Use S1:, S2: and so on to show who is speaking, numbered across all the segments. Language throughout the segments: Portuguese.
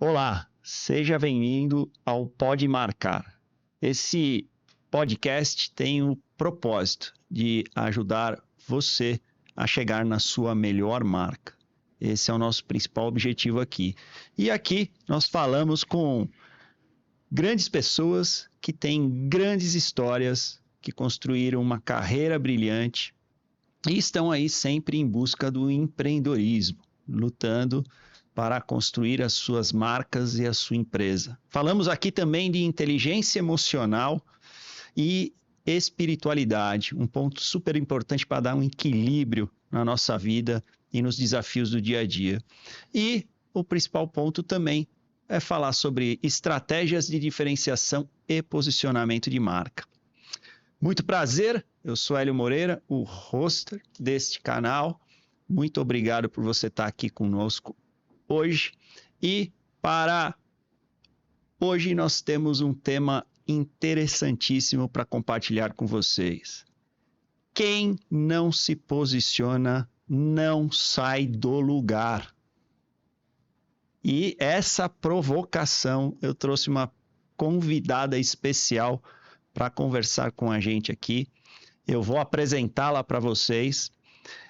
S1: Olá, seja bem-vindo ao Pode Marcar. Esse podcast tem o propósito de ajudar você a chegar na sua melhor marca. Esse é o nosso principal objetivo aqui. E aqui nós falamos com grandes pessoas que têm grandes histórias, que construíram uma carreira brilhante e estão aí sempre em busca do empreendedorismo, lutando para construir as suas marcas e a sua empresa. Falamos aqui também de inteligência emocional e espiritualidade, um ponto super importante para dar um equilíbrio na nossa vida e nos desafios do dia a dia. E o principal ponto também é falar sobre estratégias de diferenciação e posicionamento de marca. Muito prazer, eu sou Hélio Moreira, o hoster deste canal. Muito obrigado por você estar aqui conosco hoje. E para hoje nós temos um tema interessantíssimo para compartilhar com vocês. Quem não se posiciona não sai do lugar. E essa provocação, eu trouxe uma convidada especial para conversar com a gente aqui. Eu vou apresentá-la para vocês.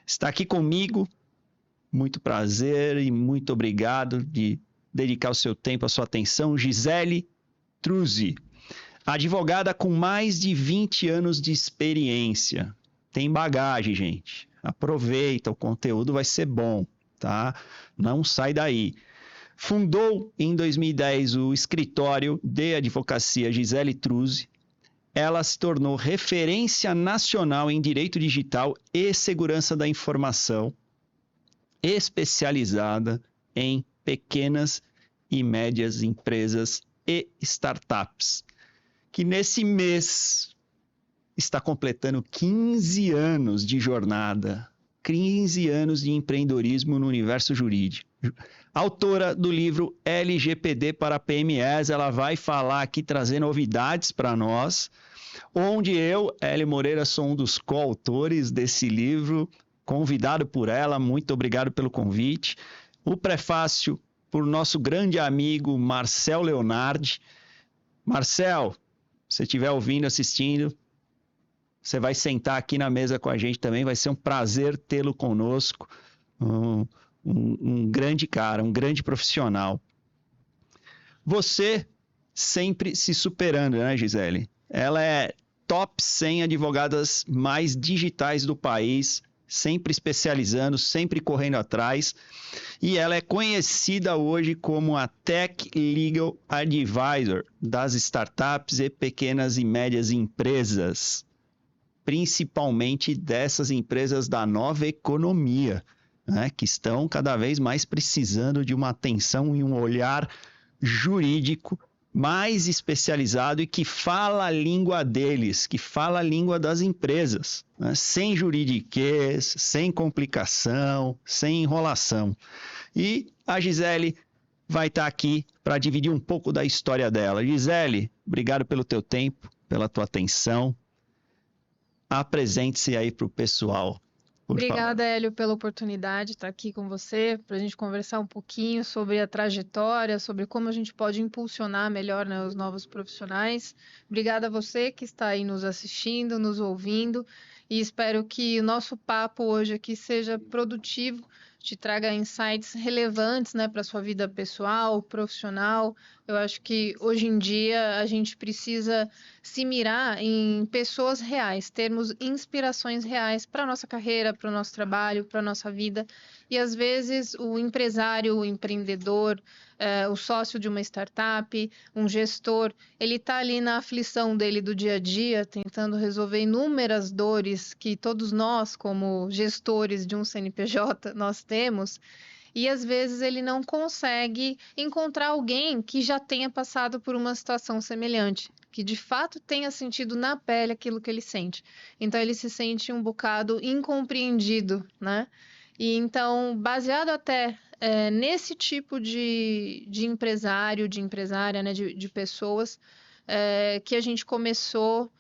S1: Está aqui comigo, muito prazer e muito obrigado de dedicar o seu tempo, a sua atenção, Gisele Truzzi, advogada com mais de 20 anos de experiência. Tem bagagem, gente. Aproveita, o conteúdo vai ser bom, tá? Não sai daí. Fundou em 2010 o escritório de advocacia Gisele Truzzi. Ela se tornou referência nacional em direito digital e segurança da informação, especializada em pequenas e médias empresas e startups, que nesse mês está completando 15 anos de jornada, 15 anos de empreendedorismo no universo jurídico. Autora do livro LGPD para PMEs, ela vai falar aqui, trazer novidades para nós, onde eu, Hélio Moreira, sou um dos coautores desse livro, convidado por ela, muito obrigado pelo convite. O prefácio por nosso grande amigo Marcel Leonardi. Marcel, se você estiver ouvindo, assistindo, você vai sentar aqui na mesa com a gente também, vai ser um prazer tê-lo conosco. Um grande cara, um grande profissional. Você sempre se superando, né, Gisele? Ela é top 100 advogadas mais digitais do país, sempre especializando, sempre correndo atrás. E ela é conhecida hoje como a Tech Legal Advisor das startups e pequenas e médias empresas, principalmente dessas empresas da nova economia, né, que estão cada vez mais precisando de uma atenção e um olhar jurídico mais especializado e que fala a língua deles, que fala a língua das empresas, né, sem juridiquês, sem complicação, sem enrolação. E a Gisele vai estar aqui para dividir um pouco da história dela. Gisele, obrigado pelo teu tempo, pela tua atenção. Apresente-se aí para o pessoal.
S2: Obrigada, Hélio, pela oportunidade de estar aqui com você, para a gente conversar um pouquinho sobre a trajetória, sobre como a gente pode impulsionar melhor, né, os novos profissionais. Obrigada a você que está aí nos assistindo, nos ouvindo, e espero que o nosso papo hoje aqui seja produtivo, te traga insights relevantes, né, para a sua vida pessoal, profissional. Eu acho que hoje em dia a gente precisa se mirar em pessoas reais, termos inspirações reais para a nossa carreira, para o nosso trabalho, para a nossa vida. E às vezes o empresário, o empreendedor, o sócio de uma startup, um gestor, ele está ali na aflição dele do dia a dia, tentando resolver inúmeras dores que todos nós, como gestores de um CNPJ, nós temos. E às vezes ele não consegue encontrar alguém que já tenha passado por uma situação semelhante, que de fato tenha sentido na pele aquilo que ele sente. Então ele se sente um bocado incompreendido, né? E então, baseado até nesse tipo de empresário, de empresária, né, de pessoas, que a gente começou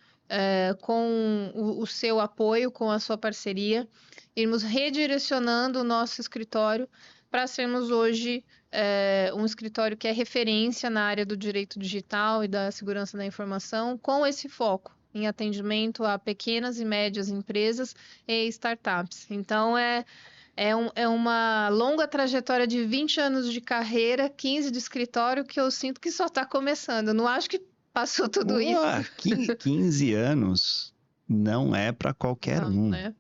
S2: com o seu apoio, com a sua parceria, irmos redirecionando o nosso escritório para sermos hoje um escritório que é referência na área do direito digital e da segurança da informação, com esse foco em atendimento a pequenas e médias empresas e startups. Então, é uma longa trajetória de 20 anos de carreira, 15 de escritório, que eu sinto que só está começando. Eu não acho que passou tudo isso.
S1: 15 anos não é para qualquer
S2: Não,
S1: um.
S2: né?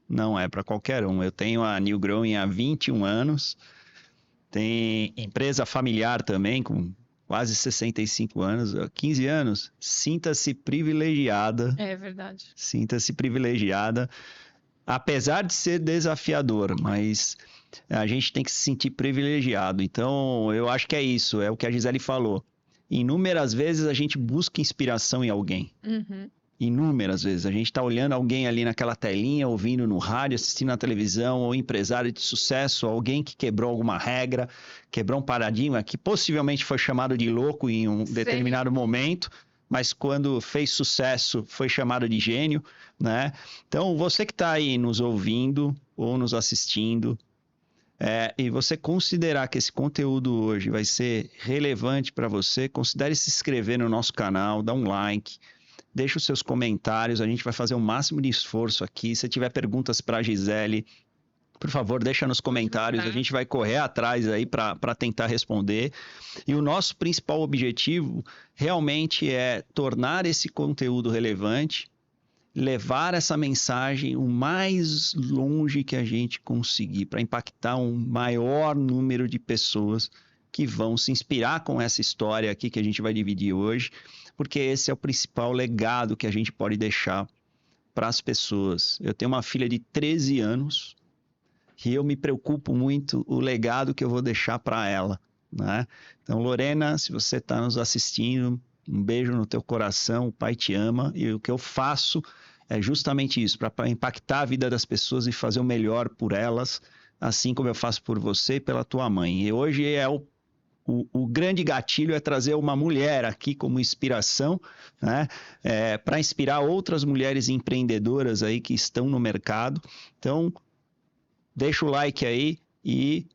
S1: Não é para qualquer um. Eu tenho a New Growing há 21 anos. Tem empresa familiar também, com quase 65 anos. 15 anos. Sinta-se privilegiada.
S2: É verdade.
S1: Sinta-se privilegiada. Apesar de ser desafiador, mas a gente tem que se sentir privilegiado. Então, eu acho que é isso. É o que a Gisele falou. Inúmeras vezes a gente busca inspiração em alguém.
S2: Uhum.
S1: Inúmeras vezes. A gente está olhando alguém ali naquela telinha, ouvindo no rádio, assistindo na televisão, ou empresário de sucesso, alguém que quebrou alguma regra, quebrou um paradigma, que possivelmente foi chamado de louco em um determinado momento, mas quando fez sucesso foi chamado de gênio, né? Então, você que está aí nos ouvindo ou nos assistindo, e você considerar que esse conteúdo hoje vai ser relevante para você, considere se inscrever no nosso canal, dá um like, deixa os seus comentários, a gente vai fazer o máximo de esforço aqui. Se tiver perguntas para a Gisele, por favor, deixa nos comentários, a gente vai correr atrás aí para tentar responder. E o nosso principal objetivo realmente é tornar esse conteúdo relevante, levar essa mensagem o mais longe que a gente conseguir, para impactar um maior número de pessoas que vão se inspirar com essa história aqui que a gente vai dividir hoje, porque esse é o principal legado que a gente pode deixar para as pessoas. Eu tenho uma filha de 13 anos e eu me preocupo muito o legado que eu vou deixar para ela, né? Então, Lorena, se você está nos assistindo, um beijo no teu coração, o pai te ama, e o que eu faço é justamente isso, para impactar a vida das pessoas e fazer o melhor por elas, assim como eu faço por você e pela tua mãe. E hoje o grande gatilho é trazer uma mulher aqui como inspiração, né? Para inspirar outras mulheres empreendedoras aí que estão no mercado. Então, deixa o like aí e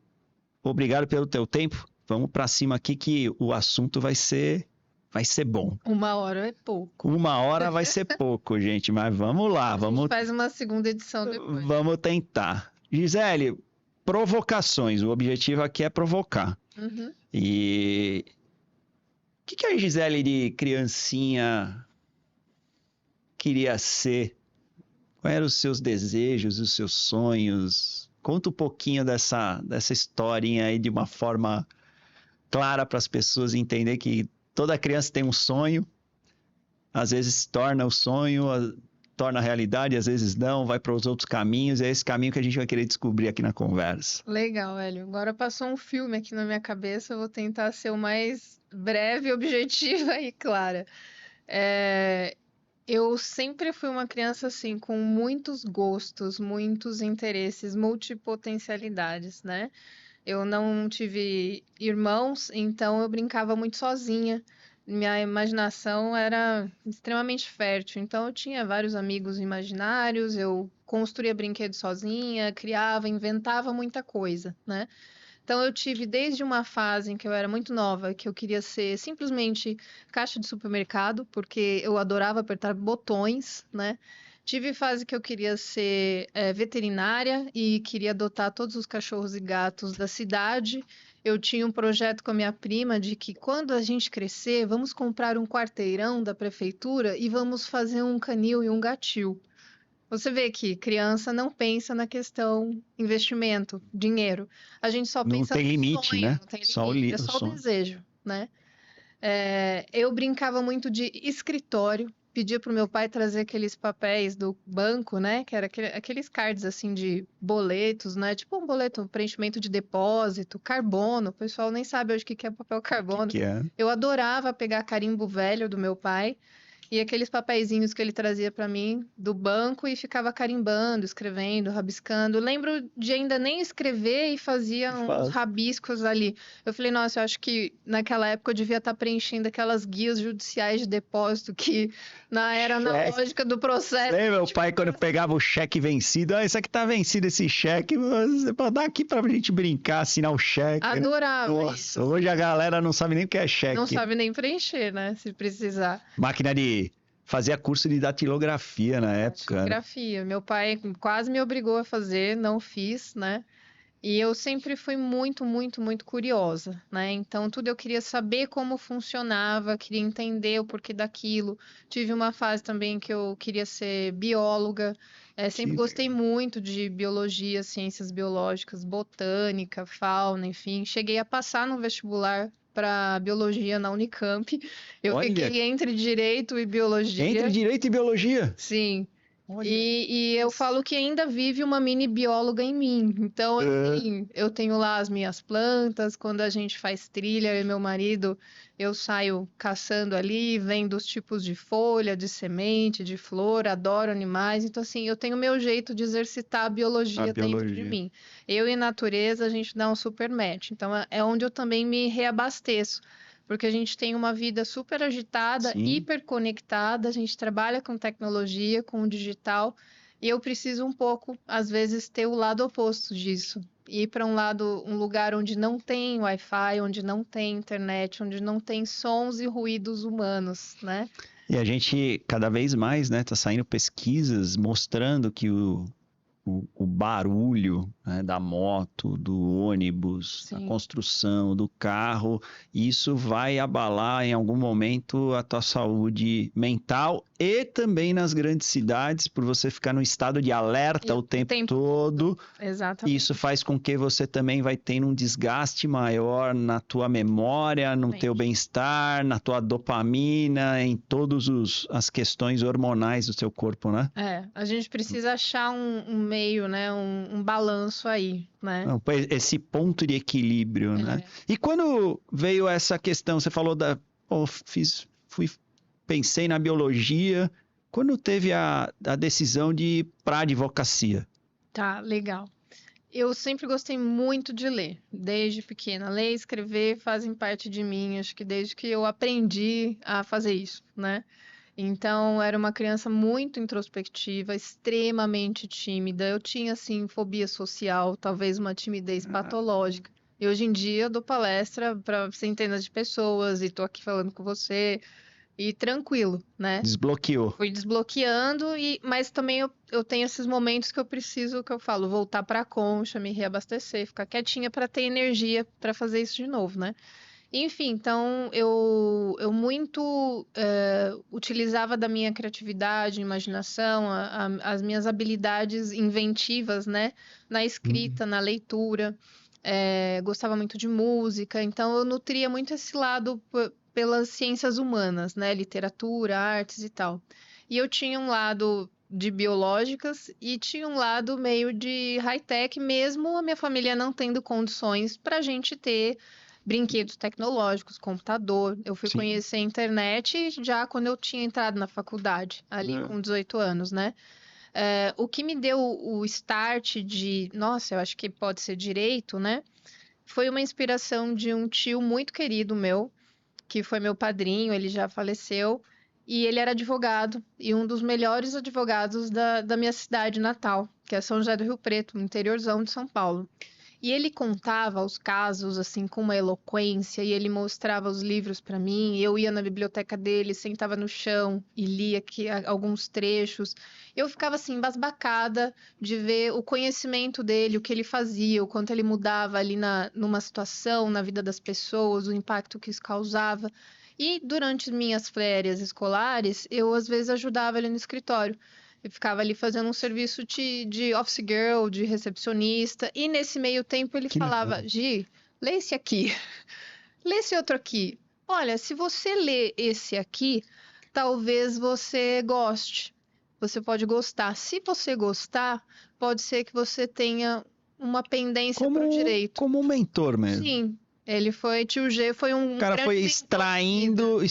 S1: obrigado pelo teu tempo. Vamos para cima aqui que o assunto vai ser bom.
S2: 1 hora é pouco.
S1: 1 hora vai ser pouco, gente, mas vamos lá.
S2: A gente faz uma segunda edição depois.
S1: Vamos tentar. Gisele, provocações. O objetivo aqui é provocar.
S2: Uhum.
S1: E o que a Gisele de criancinha queria ser? Quais eram os seus desejos, os seus sonhos? Conta um pouquinho dessa historinha aí de uma forma clara para as pessoas entenderem que toda criança tem um sonho, às vezes torna o sonho, torna a realidade, às vezes não, vai para os outros caminhos, e é esse caminho que a gente vai querer descobrir aqui na conversa.
S2: Legal, Hélio. Agora passou um filme aqui na minha cabeça, eu vou tentar ser o mais breve, objetiva e clara. Eu sempre fui uma criança assim, com muitos gostos, muitos interesses, multipotencialidades, né? Eu não tive irmãos, então eu brincava muito sozinha. Minha imaginação era extremamente fértil, então eu tinha vários amigos imaginários, eu construía brinquedos sozinha, criava, inventava muita coisa, né? Então eu tive desde uma fase em que eu era muito nova, que eu queria ser simplesmente caixa de supermercado, porque eu adorava apertar botões, né? Tive fase que eu queria ser veterinária e queria adotar todos os cachorros e gatos da cidade. Eu tinha um projeto com a minha prima de que quando a gente crescer, vamos comprar um quarteirão da prefeitura e vamos fazer um canil e um gatil. Você vê que criança não pensa na questão investimento, dinheiro. A gente só
S1: Não
S2: pensa
S1: tem
S2: no
S1: limite,
S2: sonho,
S1: né?
S2: não tem
S1: Só o
S2: limite, é só o
S1: sonho.
S2: desejo, né? Eu brincava muito de escritório, pedia pro meu pai trazer aqueles papéis do banco, né? Que era aqueles cards assim de boletos, né? Tipo um boleto, preenchimento de depósito, carbono. O pessoal nem sabe hoje o que é papel carbono.
S1: Que é?
S2: Eu adorava pegar carimbo velho do meu pai e aqueles papeizinhos que ele trazia para mim do banco e ficava carimbando, escrevendo, rabiscando. Lembro de ainda nem escrever e fazia uns rabiscos ali. Eu falei, nossa, eu acho que naquela época eu devia estar preenchendo aquelas guias judiciais de depósito que era na lógica do processo.
S1: Lembra meu pai quando pegava o cheque vencido? Isso aqui tá vencido esse cheque, você pode dar aqui pra gente brincar, assinar o cheque.
S2: Adorava
S1: Nossa,
S2: isso.
S1: hoje a galera não sabe nem o que é cheque.
S2: Não sabe nem preencher, né? Se precisar.
S1: Máquina de... Fazia curso de datilografia na época.
S2: Datilografia. Meu pai quase me obrigou a fazer, não fiz, né? E eu sempre fui muito, muito, muito curiosa, né? Então, tudo eu queria saber como funcionava, queria entender o porquê daquilo. Tive uma fase também que eu queria ser bióloga. Sempre gostei muito de biologia, ciências biológicas, botânica, fauna, enfim. Cheguei a passar no vestibular para biologia na Unicamp. Eu fiquei entre direito e biologia.
S1: Entre direito e biologia?
S2: Sim. E eu falo que ainda vive uma mini bióloga em mim. Então, assim, eu tenho lá as minhas plantas. Quando a gente faz trilha, eu e meu marido, eu saio caçando ali, vendo os tipos de folha, de semente, de flor. Adoro animais. Então, assim, eu tenho o meu jeito de exercitar a biologia dentro de mim. Eu e natureza, a gente dá um super match. Então, é onde eu também me reabasteço. Porque a gente tem uma vida super agitada, hiperconectada, a gente trabalha com tecnologia, com o digital, e eu preciso um pouco, às vezes, ter o lado oposto disso. Ir para um lugar onde não tem Wi-Fi, onde não tem internet, onde não tem sons e ruídos humanos, né?
S1: E a gente, cada vez mais, né, tá saindo pesquisas mostrando que o barulho, né, da moto, do ônibus, da construção, do carro, isso vai abalar em algum momento a tua saúde mental e também nas grandes cidades, por você ficar no estado de alerta o tempo todo.
S2: Exatamente.
S1: Isso faz com que você também vai tendo um desgaste maior na tua memória, no teu bem-estar, na tua dopamina, em todas as questões hormonais do seu corpo, né?
S2: A gente precisa achar um meio, né? Um balanço aí, né?
S1: Esse ponto de equilíbrio, né? E quando veio essa questão, você falou pensei na biologia, quando teve a decisão de ir para a advocacia?
S2: Tá, legal. Eu sempre gostei muito de ler, desde pequena. Ler e escrever fazem parte de mim, acho que desde que eu aprendi a fazer isso, né? Então, era uma criança muito introspectiva, extremamente tímida. Eu tinha, assim, fobia social, talvez uma timidez patológica. E hoje em dia eu dou palestra para centenas de pessoas e tô aqui falando com você e tranquilo, né?
S1: Desbloqueou.
S2: Fui desbloqueando, mas também eu tenho esses momentos que eu preciso, que eu falo, voltar para a concha, me reabastecer, ficar quietinha para ter energia para fazer isso de novo, né? Enfim, então eu muito utilizava da minha criatividade, imaginação, as minhas habilidades inventivas, né? Na escrita, na leitura. Gostava muito de música, então eu nutria muito esse lado pelas ciências humanas, né? Literatura, artes e tal. E eu tinha um lado de biológicas e tinha um lado meio de high-tech, mesmo a minha família não tendo condições para a gente ter brinquedos tecnológicos, computador. Eu fui conhecer a internet já quando eu tinha entrado na faculdade, ali com 18 anos, né? O que me deu o start de, nossa, eu acho que pode ser direito, né? Foi uma inspiração de um tio muito querido meu, que foi meu padrinho, ele já faleceu, e ele era advogado, e um dos melhores advogados da minha cidade natal, que é São José do Rio Preto, no interiorzão de São Paulo. E ele contava os casos assim com uma eloquência e ele mostrava os livros para mim. Eu ia na biblioteca dele, sentava no chão e lia aqui alguns trechos. Eu ficava assim embasbacada de ver o conhecimento dele, o que ele fazia, o quanto ele mudava ali numa situação, na vida das pessoas, o impacto que isso causava. E durante minhas férias escolares, eu às vezes ajudava ele no escritório. Eu ficava ali fazendo um serviço de office girl, de recepcionista. E nesse meio tempo ele falava, Gi, lê esse aqui. Lê esse outro aqui. Olha, se você lê esse aqui, talvez você goste. Você pode gostar. Se você gostar, pode ser que você tenha uma pendência para o direito.
S1: Como um mentor mesmo.
S2: Sim. Ele foi, tio G foi um
S1: O cara foi extraindo...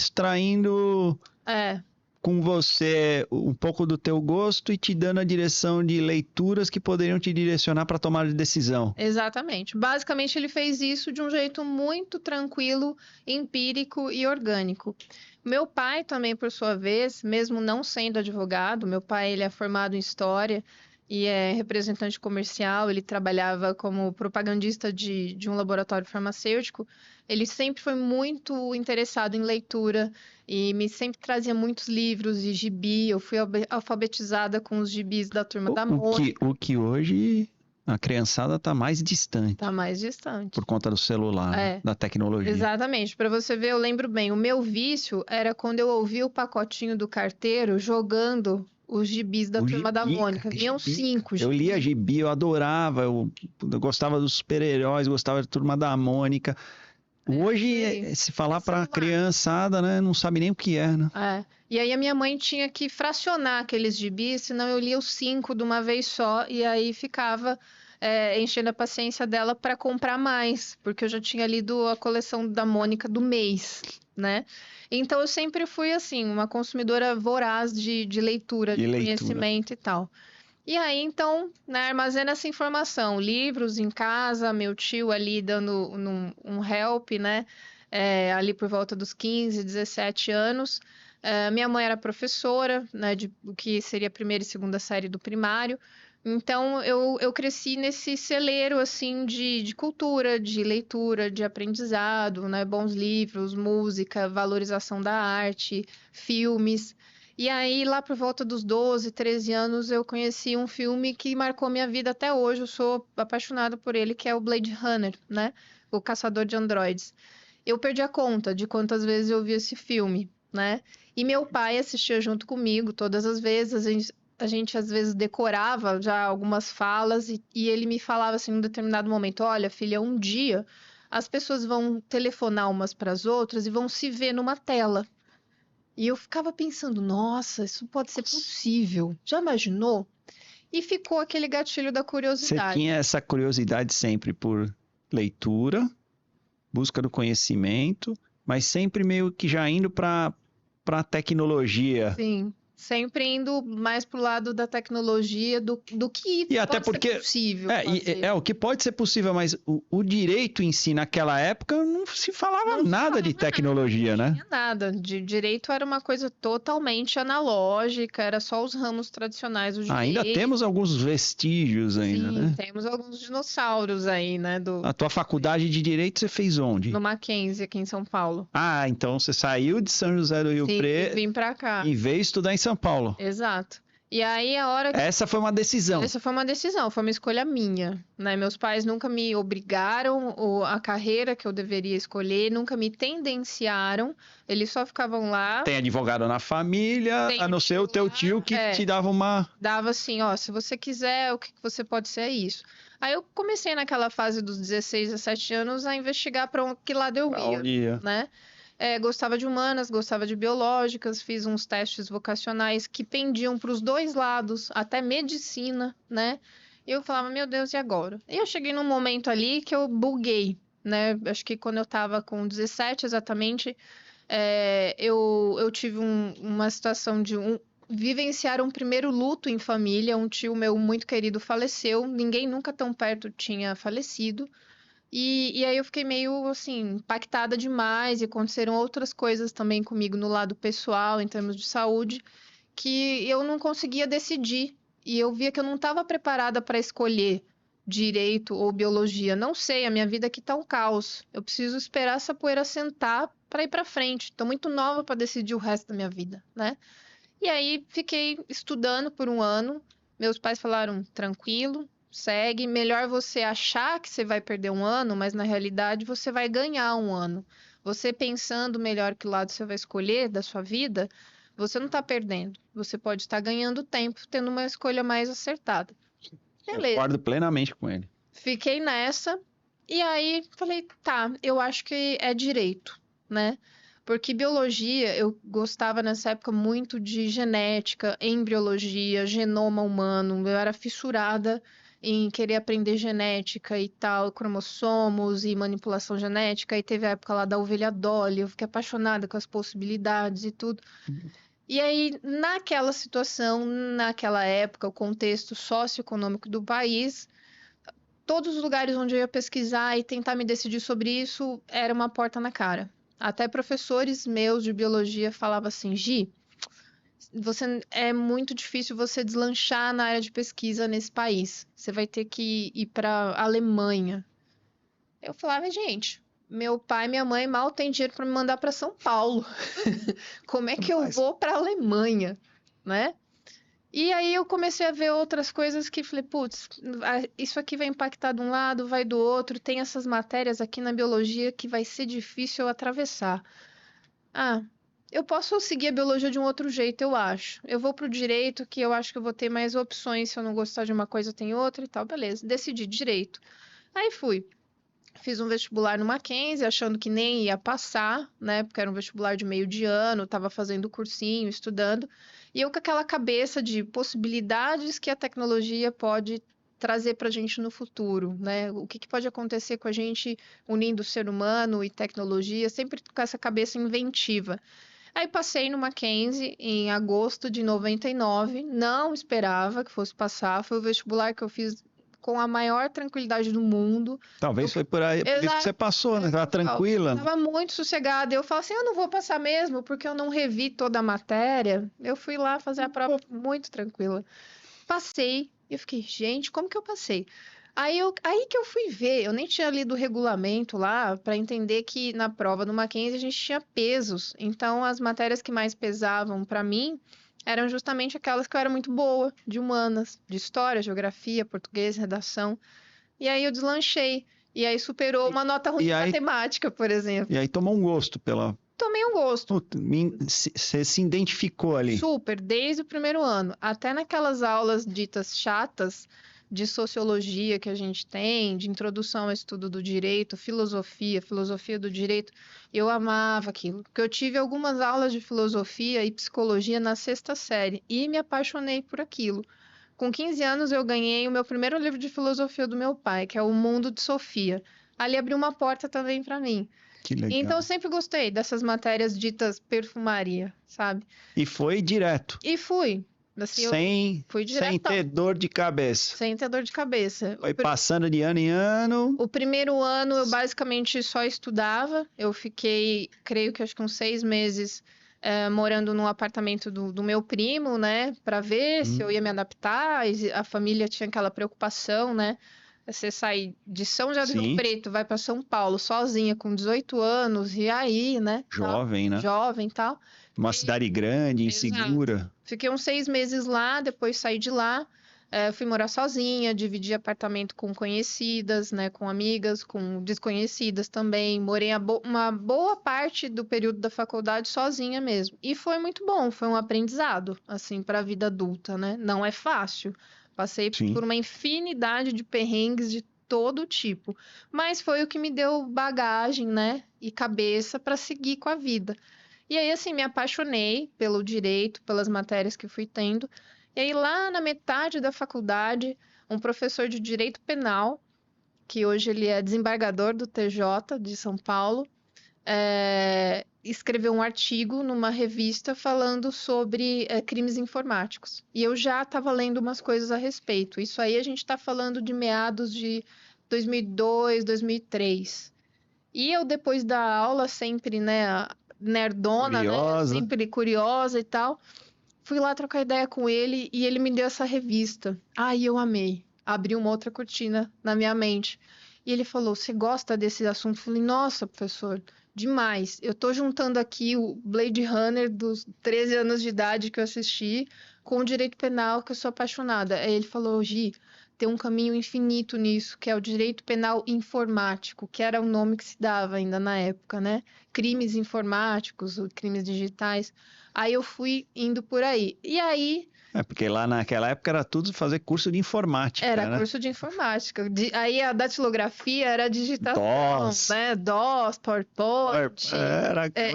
S1: com você um pouco do teu gosto e te dando a direção de leituras que poderiam te direcionar para tomar decisão.
S2: Exatamente. Basicamente, ele fez isso de um jeito muito tranquilo, empírico e orgânico. Meu pai também, por sua vez, mesmo não sendo advogado, meu pai ele é formado em História e é representante comercial, ele trabalhava como propagandista de um laboratório farmacêutico. Ele sempre foi muito interessado em leitura e me sempre trazia muitos livros e gibi. Eu fui alfabetizada com os gibis da Turma da Mônica.
S1: O que hoje a criançada está mais distante
S2: Tá mais distante.
S1: por conta do celular,
S2: É.
S1: da tecnologia.
S2: Exatamente. Para você ver, eu lembro bem, o meu vício era quando eu ouvia o pacotinho do carteiro jogando os gibis da
S1: O
S2: Turma da
S1: gibi,
S2: Mônica.
S1: cara,
S2: Vinham
S1: gibi.
S2: 5
S1: Eu lia gibi, eu adorava, eu gostava dos super-heróis, gostava da Turma da Mônica. Hoje,
S2: aí.
S1: se falar para
S2: Celular.
S1: criançada, né, não sabe nem o que é, né?
S2: É. E aí a minha mãe tinha que fracionar aqueles gibis, senão eu lia os 5 de uma vez só, e aí ficava enchendo a paciência dela para comprar mais, porque eu já tinha lido a coleção da Mônica do mês, né? Então eu sempre fui assim, uma consumidora voraz de leitura, de conhecimento e tal. E aí, então, né, armazena essa informação, livros em casa, meu tio ali dando um help, né, ali por volta dos 15, 17 anos. Minha mãe era professora, né, de o que seria a primeira e segunda série do primário. Então, eu cresci nesse celeiro, assim, de cultura, de leitura, de aprendizado, né, bons livros, música, valorização da arte, filmes. E aí, lá por volta dos 12, 13 anos, eu conheci um filme que marcou minha vida até hoje. Eu sou apaixonada por ele, que é o Blade Runner, né? O Caçador de Androides. Eu perdi a conta de quantas vezes eu vi esse filme, né? E meu pai assistia junto comigo todas as vezes. A gente às vezes decorava já algumas falas e ele me falava assim, em um determinado momento: Olha, filha, um dia as pessoas vão telefonar umas para as outras e vão se ver numa tela. E eu ficava pensando, nossa, isso pode ser possível. Já imaginou? E ficou aquele gatilho da
S1: Você
S2: curiosidade.
S1: tinha essa curiosidade sempre por leitura, busca do conhecimento, mas sempre meio que já indo para a tecnologia.
S2: Sim, sempre indo mais pro lado da tecnologia do que
S1: E até
S2: pode
S1: porque
S2: ser possível fazer.
S1: o que pode ser possível, mas o direito em si naquela época não se falava nada de tecnologia,
S2: Não
S1: né?
S2: tinha nada. De direito era uma coisa totalmente analógica, era só os ramos tradicionais do
S1: Ainda
S2: direito.
S1: temos alguns vestígios ainda,
S2: Sim,
S1: né?
S2: temos alguns dinossauros aí, né?
S1: A tua faculdade de direito você fez onde?
S2: No Mackenzie, aqui em São Paulo.
S1: Ah, então você saiu de São José do Rio
S2: Sim,
S1: Preto
S2: vim pra cá.
S1: e veio estudar em São Paulo.
S2: Exato. E aí a hora que
S1: Essa foi uma decisão.
S2: essa foi uma decisão, foi uma escolha minha, né? Meus pais nunca me obrigaram a carreira que eu deveria escolher, nunca me tendenciaram, eles só ficavam lá,
S1: Tem advogado na família,
S2: Tem
S1: a não ser o teu tio que
S2: é.
S1: te dava uma...
S2: dava assim, ó, se você quiser, o que você pode ser é isso. Aí eu comecei naquela fase dos 16, 17 anos a investigar para que lado eu ia, né? Gostava de humanas, gostava de biológicas, fiz uns testes vocacionais que pendiam para os dois lados, até medicina, né? E eu falava, meu Deus, e agora? E eu cheguei num momento ali que eu buguei, né? Acho que quando eu estava com 17 exatamente, eu tive uma situação de vivenciar um primeiro luto em família. Um tio meu muito querido faleceu, ninguém nunca tão perto tinha falecido. E aí eu fiquei meio, assim, impactada demais e aconteceram outras coisas também comigo no lado pessoal, em termos de saúde, que eu não conseguia decidir. E eu via que eu não estava preparada para escolher direito ou biologia. Não sei, a minha vida aqui tá um caos. Eu preciso esperar essa poeira sentar para ir para frente. Tô muito nova para decidir o resto da minha vida, né? E aí fiquei estudando por um ano. Meus pais falaram, tranquilo, segue. Melhor você achar que você vai perder um ano, mas na realidade você vai ganhar um ano. Você pensando melhor que lado você vai escolher da sua vida, você não está perdendo. Você pode estar ganhando tempo, tendo uma escolha mais acertada. Beleza.
S1: Concordo plenamente com ele.
S2: Fiquei nessa. E aí falei, tá, eu acho que é direito, né? Porque biologia, eu gostava nessa época muito de genética, embriologia, genoma humano. Eu era fissurada em querer aprender genética e tal, cromossomos e manipulação genética. E teve a época lá da ovelha Dolly, eu fiquei apaixonada com as possibilidades e tudo. E aí, naquela situação, naquela época, o contexto socioeconômico do país, todos os lugares onde eu ia pesquisar e tentar me decidir sobre isso era uma porta na cara. Até professores meus de biologia falavam assim, Gi, é muito difícil você deslanchar na área de pesquisa nesse país. Você vai ter que ir para Alemanha. Eu falava, gente, meu pai e minha mãe mal têm dinheiro para me mandar para São Paulo. Como é que eu
S1: Mas-
S2: vou para Alemanha, né? E aí eu comecei a ver outras coisas que falei, putz, isso aqui vai impactar de um lado, vai do outro, tem essas matérias aqui na biologia que vai ser difícil eu atravessar. Ah, eu posso seguir a biologia de um outro jeito, eu acho. Eu vou pro direito, que eu acho que eu vou ter mais opções, se eu não gostar de uma coisa, tem outra e tal, beleza. Decidi direito. Aí fui. Fiz um vestibular no Mackenzie, achando que nem ia passar, né? Porque era um vestibular de meio de ano, estava fazendo cursinho, estudando. E eu com aquela cabeça de possibilidades que a tecnologia pode trazer para a gente no futuro, né? O que pode acontecer com a gente unindo o ser humano e tecnologia, sempre com essa cabeça inventiva. Aí passei no Mackenzie em agosto de 99, não esperava que fosse passar, foi o vestibular que eu fiz com a maior tranquilidade do mundo.
S1: Talvez foi por aí, por isso que
S2: Exato.
S1: você passou, né? Tava
S2: Eu
S1: tranquila.
S2: tava muito sossegada. Eu falo assim, eu não vou passar mesmo, porque eu não revi toda a matéria. Eu fui lá fazer a prova muito tranquila. Passei, e eu fiquei, gente, como que eu passei? Aí que eu fui ver, eu nem tinha lido o regulamento lá para entender que na prova do Mackenzie a gente tinha pesos. Então as matérias que mais pesavam para mim eram justamente aquelas que eu era muito boa, de humanas, de história, geografia, português, redação. E aí eu deslanchei. E aí superou uma nota ruim
S1: E
S2: de
S1: aí,
S2: matemática, por exemplo.
S1: e aí tomou um gosto pela.
S2: Tomei um gosto.
S1: Puta, você se identificou ali.
S2: Super, desde o primeiro ano. Até naquelas aulas ditas chatas de sociologia que a gente tem, de introdução ao estudo do direito, filosofia do direito, eu amava aquilo. Porque eu tive algumas aulas de filosofia e psicologia na sexta série e me apaixonei por aquilo. Com 15 anos, eu ganhei o meu primeiro livro de filosofia do meu pai, que é O Mundo de Sofia. Ali abriu uma porta também para mim.
S1: Que
S2: Então,
S1: legal.
S2: eu sempre gostei dessas matérias ditas perfumaria, sabe?
S1: E foi direto,
S2: E fui. Assim, eu fui
S1: sem
S2: diretão,
S1: ter dor de cabeça.
S2: sem ter dor de cabeça.
S1: Foi passando de ano em ano.
S2: O primeiro ano eu basicamente só estudava. Eu fiquei, creio que acho que uns 6 meses morando num apartamento do meu primo, né? Para ver se eu ia me adaptar. E a família tinha aquela preocupação, né? Você sai de São José do Rio
S1: Sim,
S2: Preto, vai para São Paulo sozinha com 18 anos, e aí, né? Tal,
S1: jovem, né?
S2: jovem e tal.
S1: Uma cidade grande,
S2: Exato.
S1: insegura.
S2: Fiquei uns 6 meses lá, depois saí de lá. Fui morar sozinha, dividi apartamento com conhecidas, né, com amigas, com desconhecidas também. Morei uma boa parte do período da faculdade sozinha mesmo. E foi muito bom, foi um aprendizado, assim, para a vida adulta, né? Não é fácil. Passei
S1: Sim.
S2: por uma infinidade de perrengues de todo tipo, mas foi o que me deu bagagem, né, e cabeça para seguir com a vida. E aí, assim, me apaixonei pelo direito, pelas matérias que fui tendo. E aí, lá na metade da faculdade, um professor de direito penal, que hoje ele é desembargador do TJ de São Paulo, escreveu um artigo numa revista falando sobre crimes informáticos. E eu já estava lendo umas coisas a respeito. Isso aí a gente está falando de meados de 2002, 2003. E eu, depois da aula, sempre, né, nerdona, né,
S1: Curiosa.
S2: sempre curiosa e tal, fui lá trocar ideia com ele e ele me deu essa revista. Aí eu amei. Abriu uma outra cortina na minha mente. E ele falou: Você gosta desse assunto? Eu falei: Nossa, professor, demais. Eu tô juntando aqui o Blade Runner dos 13 anos de idade que eu assisti com o direito penal, que eu sou apaixonada. Aí ele falou: Gi, tem um caminho infinito nisso, que é o direito penal informático, que era o nome que se dava ainda na época, né? Crimes informáticos, crimes digitais. Aí eu fui indo por aí. E aí
S1: Porque lá naquela época era tudo fazer curso de informática,
S2: era
S1: né?
S2: curso de informática. Aí a datilografia era digitação,
S1: DOS.
S2: né? DOS, PowerPoint,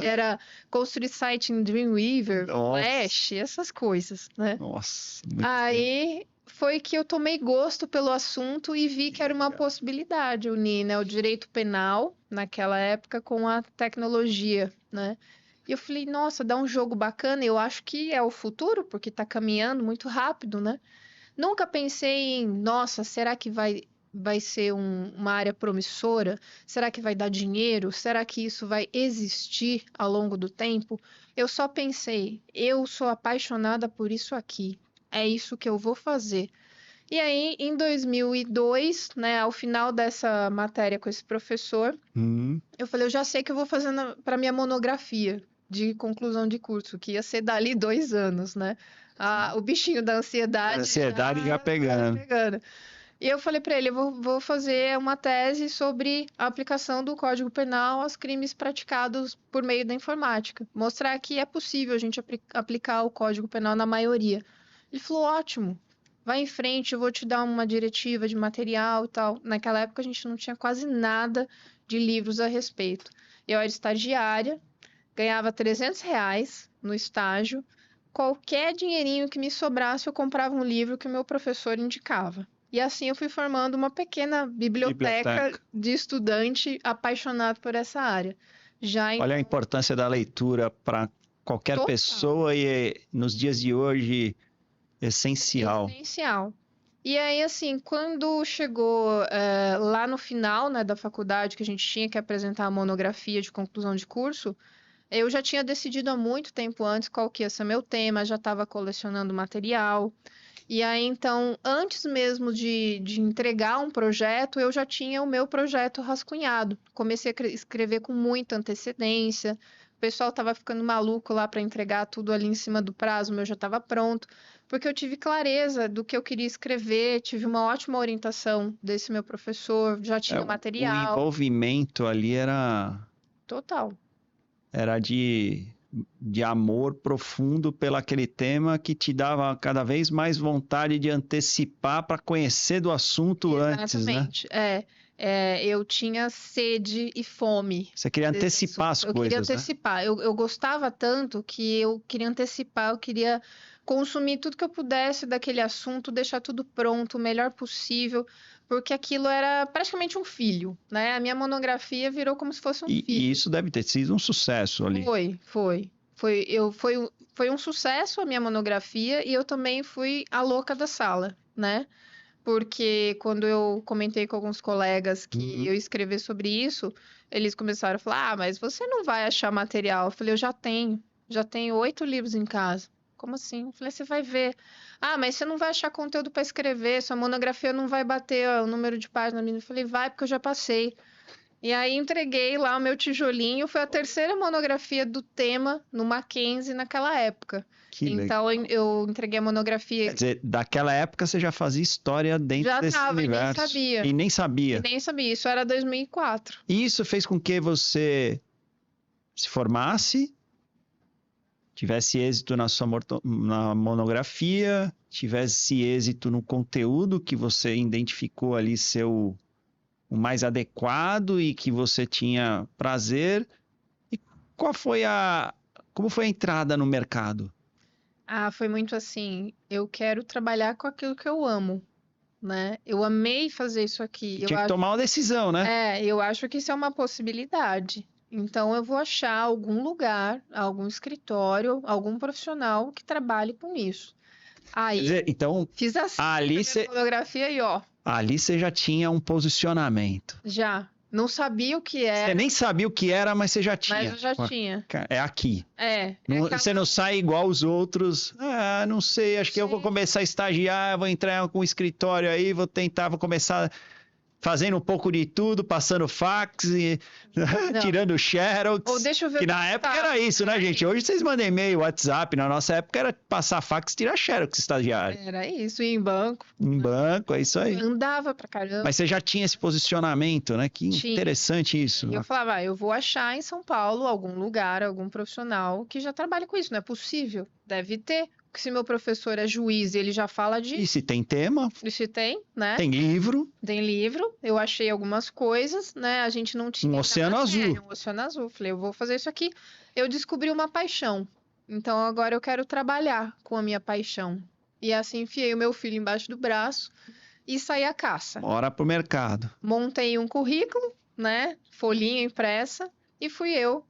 S2: era construir site em Dreamweaver,
S1: Nossa.
S2: Flash, essas coisas, né?
S1: Nossa, muito tempo.
S2: Aí foi que eu tomei gosto pelo assunto e vi que era uma possibilidade unir, né, o direito penal naquela época com a tecnologia, né? E eu falei, nossa, dá um jogo bacana, eu acho que é o futuro, porque tá caminhando muito rápido, né? Nunca pensei em, nossa, será que vai ser uma área promissora? Será que vai dar dinheiro? Será que isso vai existir ao longo do tempo? Eu só pensei, eu sou apaixonada por isso aqui. É isso que eu vou fazer. E aí, em 2002, né, ao final dessa matéria com esse professor, eu falei, eu já sei que eu vou fazer para minha monografia de conclusão de curso, que ia ser dali 2 anos, né? O bichinho da
S1: A
S2: ansiedade
S1: ansiedade já
S2: já
S1: pegando.
S2: pegando. E eu falei para ele, vou fazer uma tese sobre a aplicação do Código Penal aos crimes praticados por meio da informática. Mostrar que é possível a gente aplicar o Código Penal na maioria. Ele falou, ótimo, vai em frente, eu vou te dar uma diretiva de material e tal. Naquela época a gente não tinha quase nada de livros a respeito. Eu era estagiária, ganhava R$ 300 no estágio. Qualquer dinheirinho que me sobrasse, eu comprava um livro que o meu professor indicava. E assim eu fui formando uma pequena biblioteca de estudante apaixonado por essa área.
S1: Olha a importância da leitura para qualquer
S2: Total.
S1: pessoa e nos dias de hoje essencial.
S2: Essencial. E aí, assim, quando chegou lá no final, né, da faculdade, que a gente tinha que apresentar a monografia de conclusão de curso, eu já tinha decidido há muito tempo antes qual que ia ser meu tema, já estava colecionando material. E aí, então, antes mesmo de entregar um projeto, eu já tinha o meu projeto rascunhado. Comecei a escrever com muita antecedência. O pessoal estava ficando maluco lá para entregar tudo ali em cima do prazo, o meu já estava pronto, porque eu tive clareza do que eu queria escrever, tive uma ótima orientação desse meu professor, já tinha
S1: O
S2: material.
S1: envolvimento ali
S2: Total.
S1: era de amor profundo pelo aquele tema que te dava cada vez mais vontade de antecipar para conhecer do assunto antes, né?
S2: Exatamente. Eu tinha sede e fome
S1: Você queria
S2: desse
S1: antecipar as
S2: assunto. Eu queria
S1: coisas, né?
S2: antecipar. Eu gostava tanto que eu queria antecipar, eu queria consumir tudo que eu pudesse daquele assunto, deixar tudo pronto, o melhor possível, porque aquilo era praticamente um filho, né? A minha monografia virou como se fosse um
S1: E
S2: filho.
S1: isso deve ter sido um sucesso ali.
S2: Foi um sucesso a minha monografia e eu também fui a louca da sala, né? Porque quando eu comentei com alguns colegas que eu ia escrever sobre isso, eles começaram a falar: Ah, mas você não vai achar material. Eu falei: Eu já tenho 8 livros em casa. Como assim? Eu falei: Você vai ver. Ah, mas você não vai achar conteúdo para escrever, sua monografia não vai bater ó, o número de páginas. Eu falei: Vai, porque eu já passei. E aí entreguei lá o meu tijolinho. Foi a terceira monografia do tema no Mackenzie naquela época.
S1: Que legal.
S2: Então eu entreguei a monografia.
S1: Quer dizer, daquela época você já fazia história dentro
S2: Já
S1: desse
S2: tava,
S1: universo.
S2: e nem sabia.
S1: E nem sabia.
S2: E nem sabia. Isso era 2004.
S1: E isso fez com que você se formasse, tivesse êxito na monografia, tivesse êxito no conteúdo que você identificou ali ser o mais adequado e que você tinha prazer. E como foi a entrada no mercado?
S2: Foi muito assim, eu quero trabalhar com aquilo que eu amo, né? Eu amei fazer isso aqui.
S1: Tinha que tomar uma decisão, né?
S2: Eu acho que isso é uma possibilidade. Então eu vou achar algum lugar, algum escritório, algum profissional que trabalhe com isso. Aí,
S1: Quer dizer, então,
S2: fiz assim,
S1: ali
S2: a fotografia e ó,
S1: ali você já tinha um posicionamento.
S2: já. Não sabia o que
S1: Você
S2: era,
S1: nem sabia o que era, mas você já tinha.
S2: mas eu já tinha.
S1: É aqui.
S2: Aquela-
S1: Você não sai igual os outros. Ah, não sei, acho que eu vou
S2: Sim.
S1: começar a estagiar, vou entrar com um escritório aí, vou começar fazendo um pouco de tudo, passando fax e
S2: Não.
S1: tirando xerox.
S2: Ou deixa eu ver
S1: Que
S2: o
S1: na
S2: que
S1: época
S2: tá.
S1: era isso, né, gente? Hoje vocês mandam e-mail, WhatsApp. Na nossa época era passar fax e tirar xerox, estagiário.
S2: Era isso, ir em banco.
S1: Em banco, é isso aí.
S2: Andava pra caramba.
S1: Mas você já tinha esse posicionamento, né? Que
S2: Tinha.
S1: interessante isso.
S2: E eu falava, eu vou achar em São Paulo algum lugar, algum profissional que já trabalhe com isso. Não é possível. Deve ter. Porque se meu professor é juiz e ele já fala
S1: E
S2: disso,
S1: se tem tema,
S2: isso tem, né?
S1: tem livro,
S2: Tem livro. Eu achei algumas coisas, né? A gente não tinha
S1: um
S2: na
S1: oceano
S2: matéria,
S1: azul.
S2: um oceano azul. Falei, eu vou fazer isso aqui. Eu descobri uma paixão. Então agora eu quero trabalhar com a minha paixão. E assim enfiei o meu filho embaixo do braço e saí à caça.
S1: Bora pro mercado.
S2: Montei um currículo, né? Folhinha impressa, e fui eu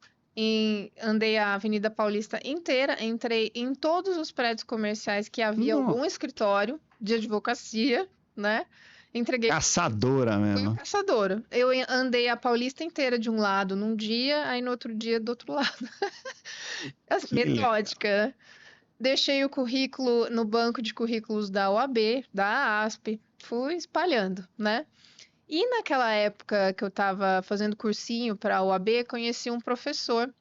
S2: andei a Avenida Paulista inteira, entrei em todos os prédios comerciais que havia algum escritório de advocacia, né? Entreguei.
S1: Caçadora
S2: Fui
S1: mesmo.
S2: caçadora. Eu andei a Paulista inteira de um lado num dia, aí no outro dia do outro lado. Metódica, né? Deixei o currículo no banco de currículos da OAB, da ASP, fui espalhando, né? E naquela época que eu estava fazendo cursinho para a OAB, conheci um professor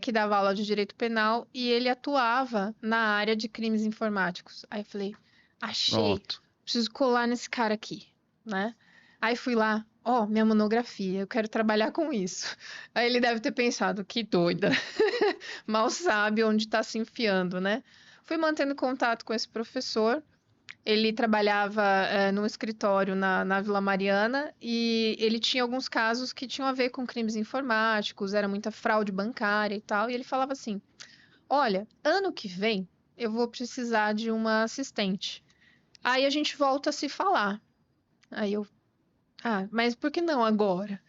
S2: que dava aula de direito penal e ele atuava na área de crimes informáticos. Aí eu falei, achei,
S1: Pronto.
S2: preciso colar nesse cara aqui, né? Aí fui lá, minha monografia, eu quero trabalhar com isso. Aí ele deve ter pensado, que doida, mal sabe onde está se enfiando, né? Fui mantendo contato com esse professor. Ele trabalhava num escritório na Vila Mariana e ele tinha alguns casos que tinham a ver com crimes informáticos, era muita fraude bancária e tal. E ele falava assim: olha, ano que vem eu vou precisar de uma assistente. Aí a gente volta a se falar. Aí eu, mas por que não agora?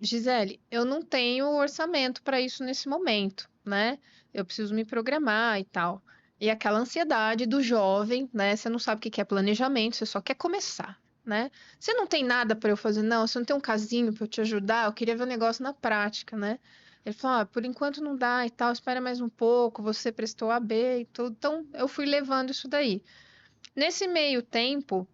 S2: Gisele, eu não tenho orçamento para isso nesse momento, né? Eu preciso me programar e tal. E aquela ansiedade do jovem, né? Você não sabe o que é planejamento, você só quer começar, né? Você não tem nada para eu fazer, não. Você não tem um casinho para eu te ajudar. Eu queria ver o negócio na prática, né? Ele falou: por enquanto não dá e tal, espera mais um pouco. Você prestou AB e tudo. Então, eu fui levando isso daí. Nesse meio tempo,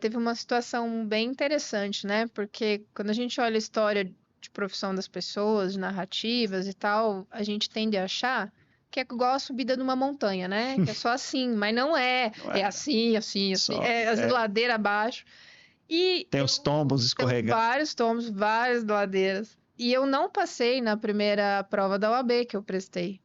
S2: teve uma situação bem interessante, né? Porque quando a gente olha a história de profissão das pessoas, de narrativas e tal, a gente tende a achar que é igual a subida de uma montanha, né? Que é só assim, mas não é.
S1: Não
S2: É assim, assim, assim. As ladeiras abaixo. E
S1: tem os tombos
S2: tem
S1: escorregados.
S2: vários tomos, várias ladeiras. E eu não passei na primeira prova da OAB que eu prestei.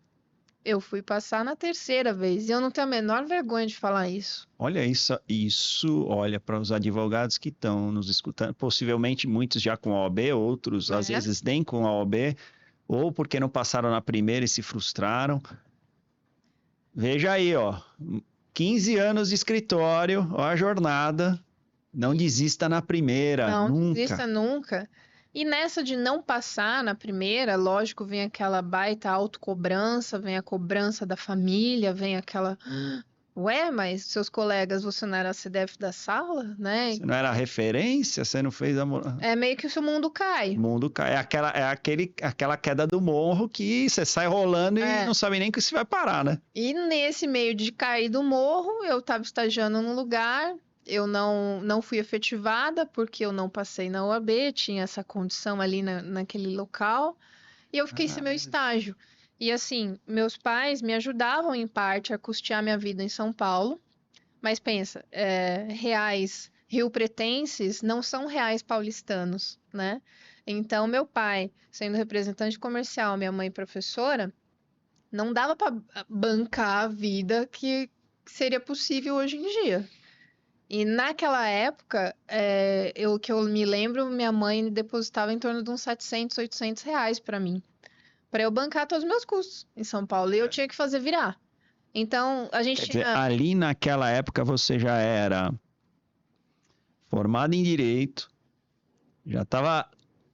S2: Eu fui passar na terceira vez. E eu não tenho a menor vergonha de falar isso.
S1: Olha isso, olha para os advogados que estão nos escutando, possivelmente muitos já com a OAB, outros às vezes nem com a OAB, ou porque não passaram na primeira e se frustraram. Veja aí, 15 anos de escritório, ó a jornada, não desista na primeira,
S2: não desista nunca. E nessa de não passar na primeira, lógico, vem aquela baita autocobrança, vem a cobrança da família, vem aquela... Ué, mas seus colegas, você não era a CDF da sala, né?
S1: Você não era referência, você não fez
S2: É meio que o seu mundo cai.
S1: O mundo cai. Aquela queda do morro que você sai rolando e não sabe nem que você vai parar, né?
S2: E nesse meio de cair do morro, eu estava estagiando num lugar, eu não fui efetivada porque eu não passei na OAB, tinha essa condição ali naquele local, e eu fiquei sem meu estágio. E assim, meus pais me ajudavam em parte a custear minha vida em São Paulo, mas pensa, reais riopretenses não são reais paulistanos, né? Então, meu pai, sendo representante comercial, minha mãe professora, não dava para bancar a vida que seria possível hoje em dia. E naquela época, que eu me lembro, minha mãe depositava em torno de uns 700, 800 reais para mim, para eu bancar todos os meus custos em São Paulo. E eu tinha que fazer virar. Então, a gente
S1: Quer dizer, ali naquela época você já era formado em Direito, já estava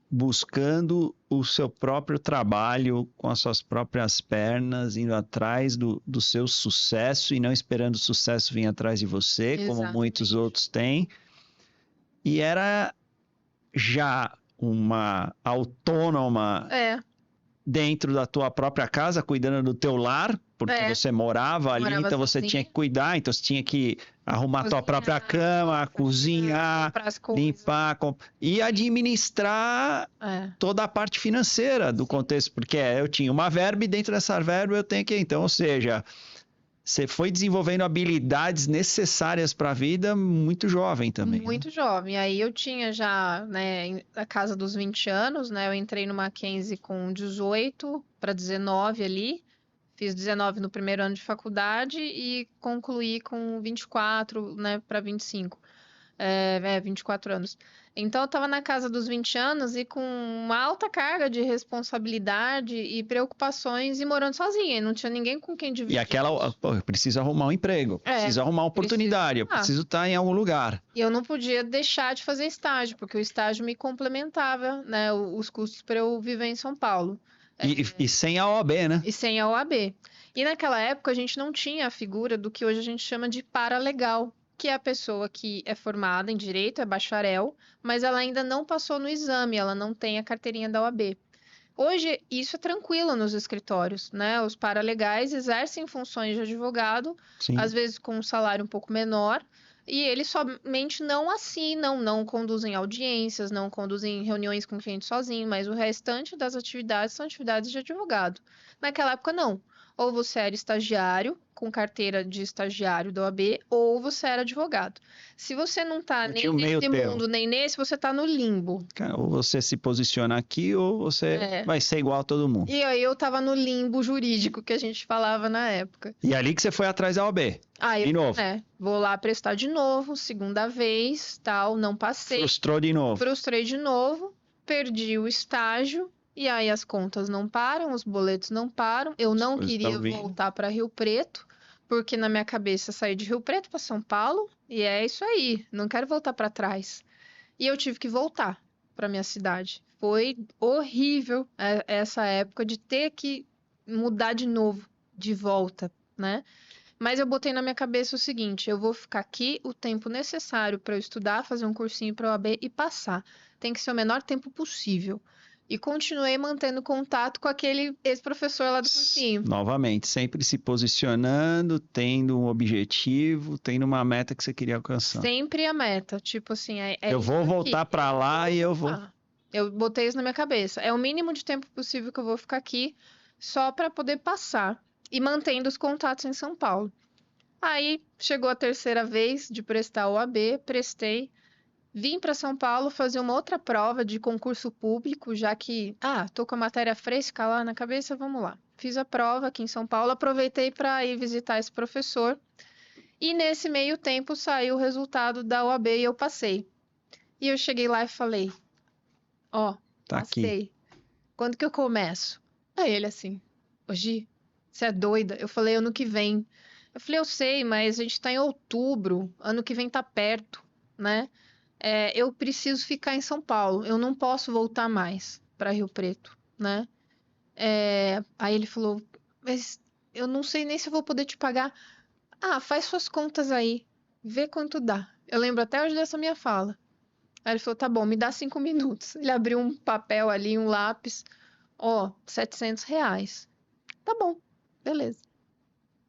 S1: buscando o seu próprio trabalho com as suas próprias pernas, indo atrás do seu sucesso e não esperando o sucesso vir atrás de você,
S2: Exatamente.
S1: como muitos outros têm. E era já uma autônoma dentro da tua própria casa, cuidando do teu lar, porque você morava ali, então você tinha que cuidar, então você tinha que arrumar a tua própria cama, cozinhar, limpar e administrar toda a parte financeira do contexto, porque eu tinha uma verba e dentro dessa verba eu tenho que... Então, ou seja, você foi desenvolvendo habilidades necessárias para a vida muito jovem também.
S2: Muito jovem. Aí eu tinha já, né, a casa dos 20 anos, né? Eu entrei no Mackenzie com 18 para 19 ali. Fiz 19 no primeiro ano de faculdade e concluí com 24, né, para 25. 24 anos. Então, eu estava na casa dos 20 anos e com uma alta carga de responsabilidade e preocupações e morando sozinha. Não tinha ninguém com quem dividir.
S1: E aquela, eu preciso arrumar um emprego, preciso arrumar uma oportunidade, eu preciso estar em algum lugar.
S2: E eu não podia deixar de fazer estágio, porque o estágio me complementava, né, os custos para eu viver em São Paulo.
S1: E sem a OAB, né?
S2: E sem a OAB. E naquela época a gente não tinha a figura do que hoje a gente chama de paralegal, que é a pessoa que é formada em direito, é bacharel, mas ela ainda não passou no exame, ela não tem a carteirinha da OAB. Hoje, isso é tranquilo nos escritórios, né? Os paralegais exercem funções de advogado,
S1: Sim.
S2: às vezes com um salário um pouco menor, e eles somente não assinam, não conduzem audiências, não conduzem reuniões com o cliente sozinho, mas o restante das atividades são atividades de advogado. Naquela época, não. Ou você era estagiário, com carteira de estagiário da OAB, ou você era advogado. Se você não tá
S1: Não
S2: nem
S1: tinha um meio
S2: nesse
S1: termo.
S2: mundo, nem nesse, você tá no limbo.
S1: Cara, ou você se posiciona aqui, ou você vai ser igual a todo mundo.
S2: E aí eu tava no limbo jurídico que a gente falava na época.
S1: E ali que você foi atrás da OAB.
S2: Aí,
S1: De novo.
S2: vou lá prestar de novo, segunda vez, tal, não passei.
S1: Frustrou de novo.
S2: Frustrei de novo, perdi o estágio, e aí as contas não param, os boletos não param. Eu não
S1: coisas
S2: queria
S1: tão vindo.
S2: voltar para Rio Preto, porque na minha cabeça saí de Rio Preto para São Paulo, e é isso aí, não quero voltar para trás. E eu tive que voltar para minha cidade. Foi horrível essa época de ter que mudar de novo, de volta, né? Mas eu botei na minha cabeça o seguinte: eu vou ficar aqui o tempo necessário para eu estudar, fazer um cursinho para OAB e passar. Tem que ser o menor tempo possível. E continuei mantendo contato com aquele ex-professor lá do cursinho.
S1: Novamente, sempre se posicionando, tendo um objetivo, tendo uma meta que você queria alcançar.
S2: Sempre a meta, tipo assim,
S1: Eu vou
S2: isso
S1: voltar
S2: aqui.
S1: para lá e eu vou.
S2: Eu botei isso na minha cabeça. É o mínimo de tempo possível que eu vou ficar aqui só para poder passar e mantendo os contatos em São Paulo. Aí chegou a terceira vez de prestar a OAB, prestei, vim para São Paulo fazer uma outra prova de concurso público, já que, tô com a matéria fresca lá na cabeça, vamos lá. Fiz a prova aqui em São Paulo, aproveitei para ir visitar esse professor e nesse meio tempo saiu o resultado da OAB e eu passei. E eu cheguei lá e falei:
S1: Tá
S2: passei.
S1: aqui.
S2: Quando que eu começo? Aí ele assim: ô Gi, você é doida? Eu falei: ano que vem. Eu falei: eu sei, mas a gente tá em outubro, ano que vem tá perto, né? Eu preciso ficar em São Paulo, eu não posso voltar mais para Rio Preto, né? Aí ele falou: mas eu não sei nem se eu vou poder te pagar. Faz suas contas aí, vê quanto dá. Eu lembro até hoje dessa minha fala. Aí ele falou: tá bom, me dá 5 minutos. Ele abriu um papel ali, um lápis. R$700. Tá bom, beleza.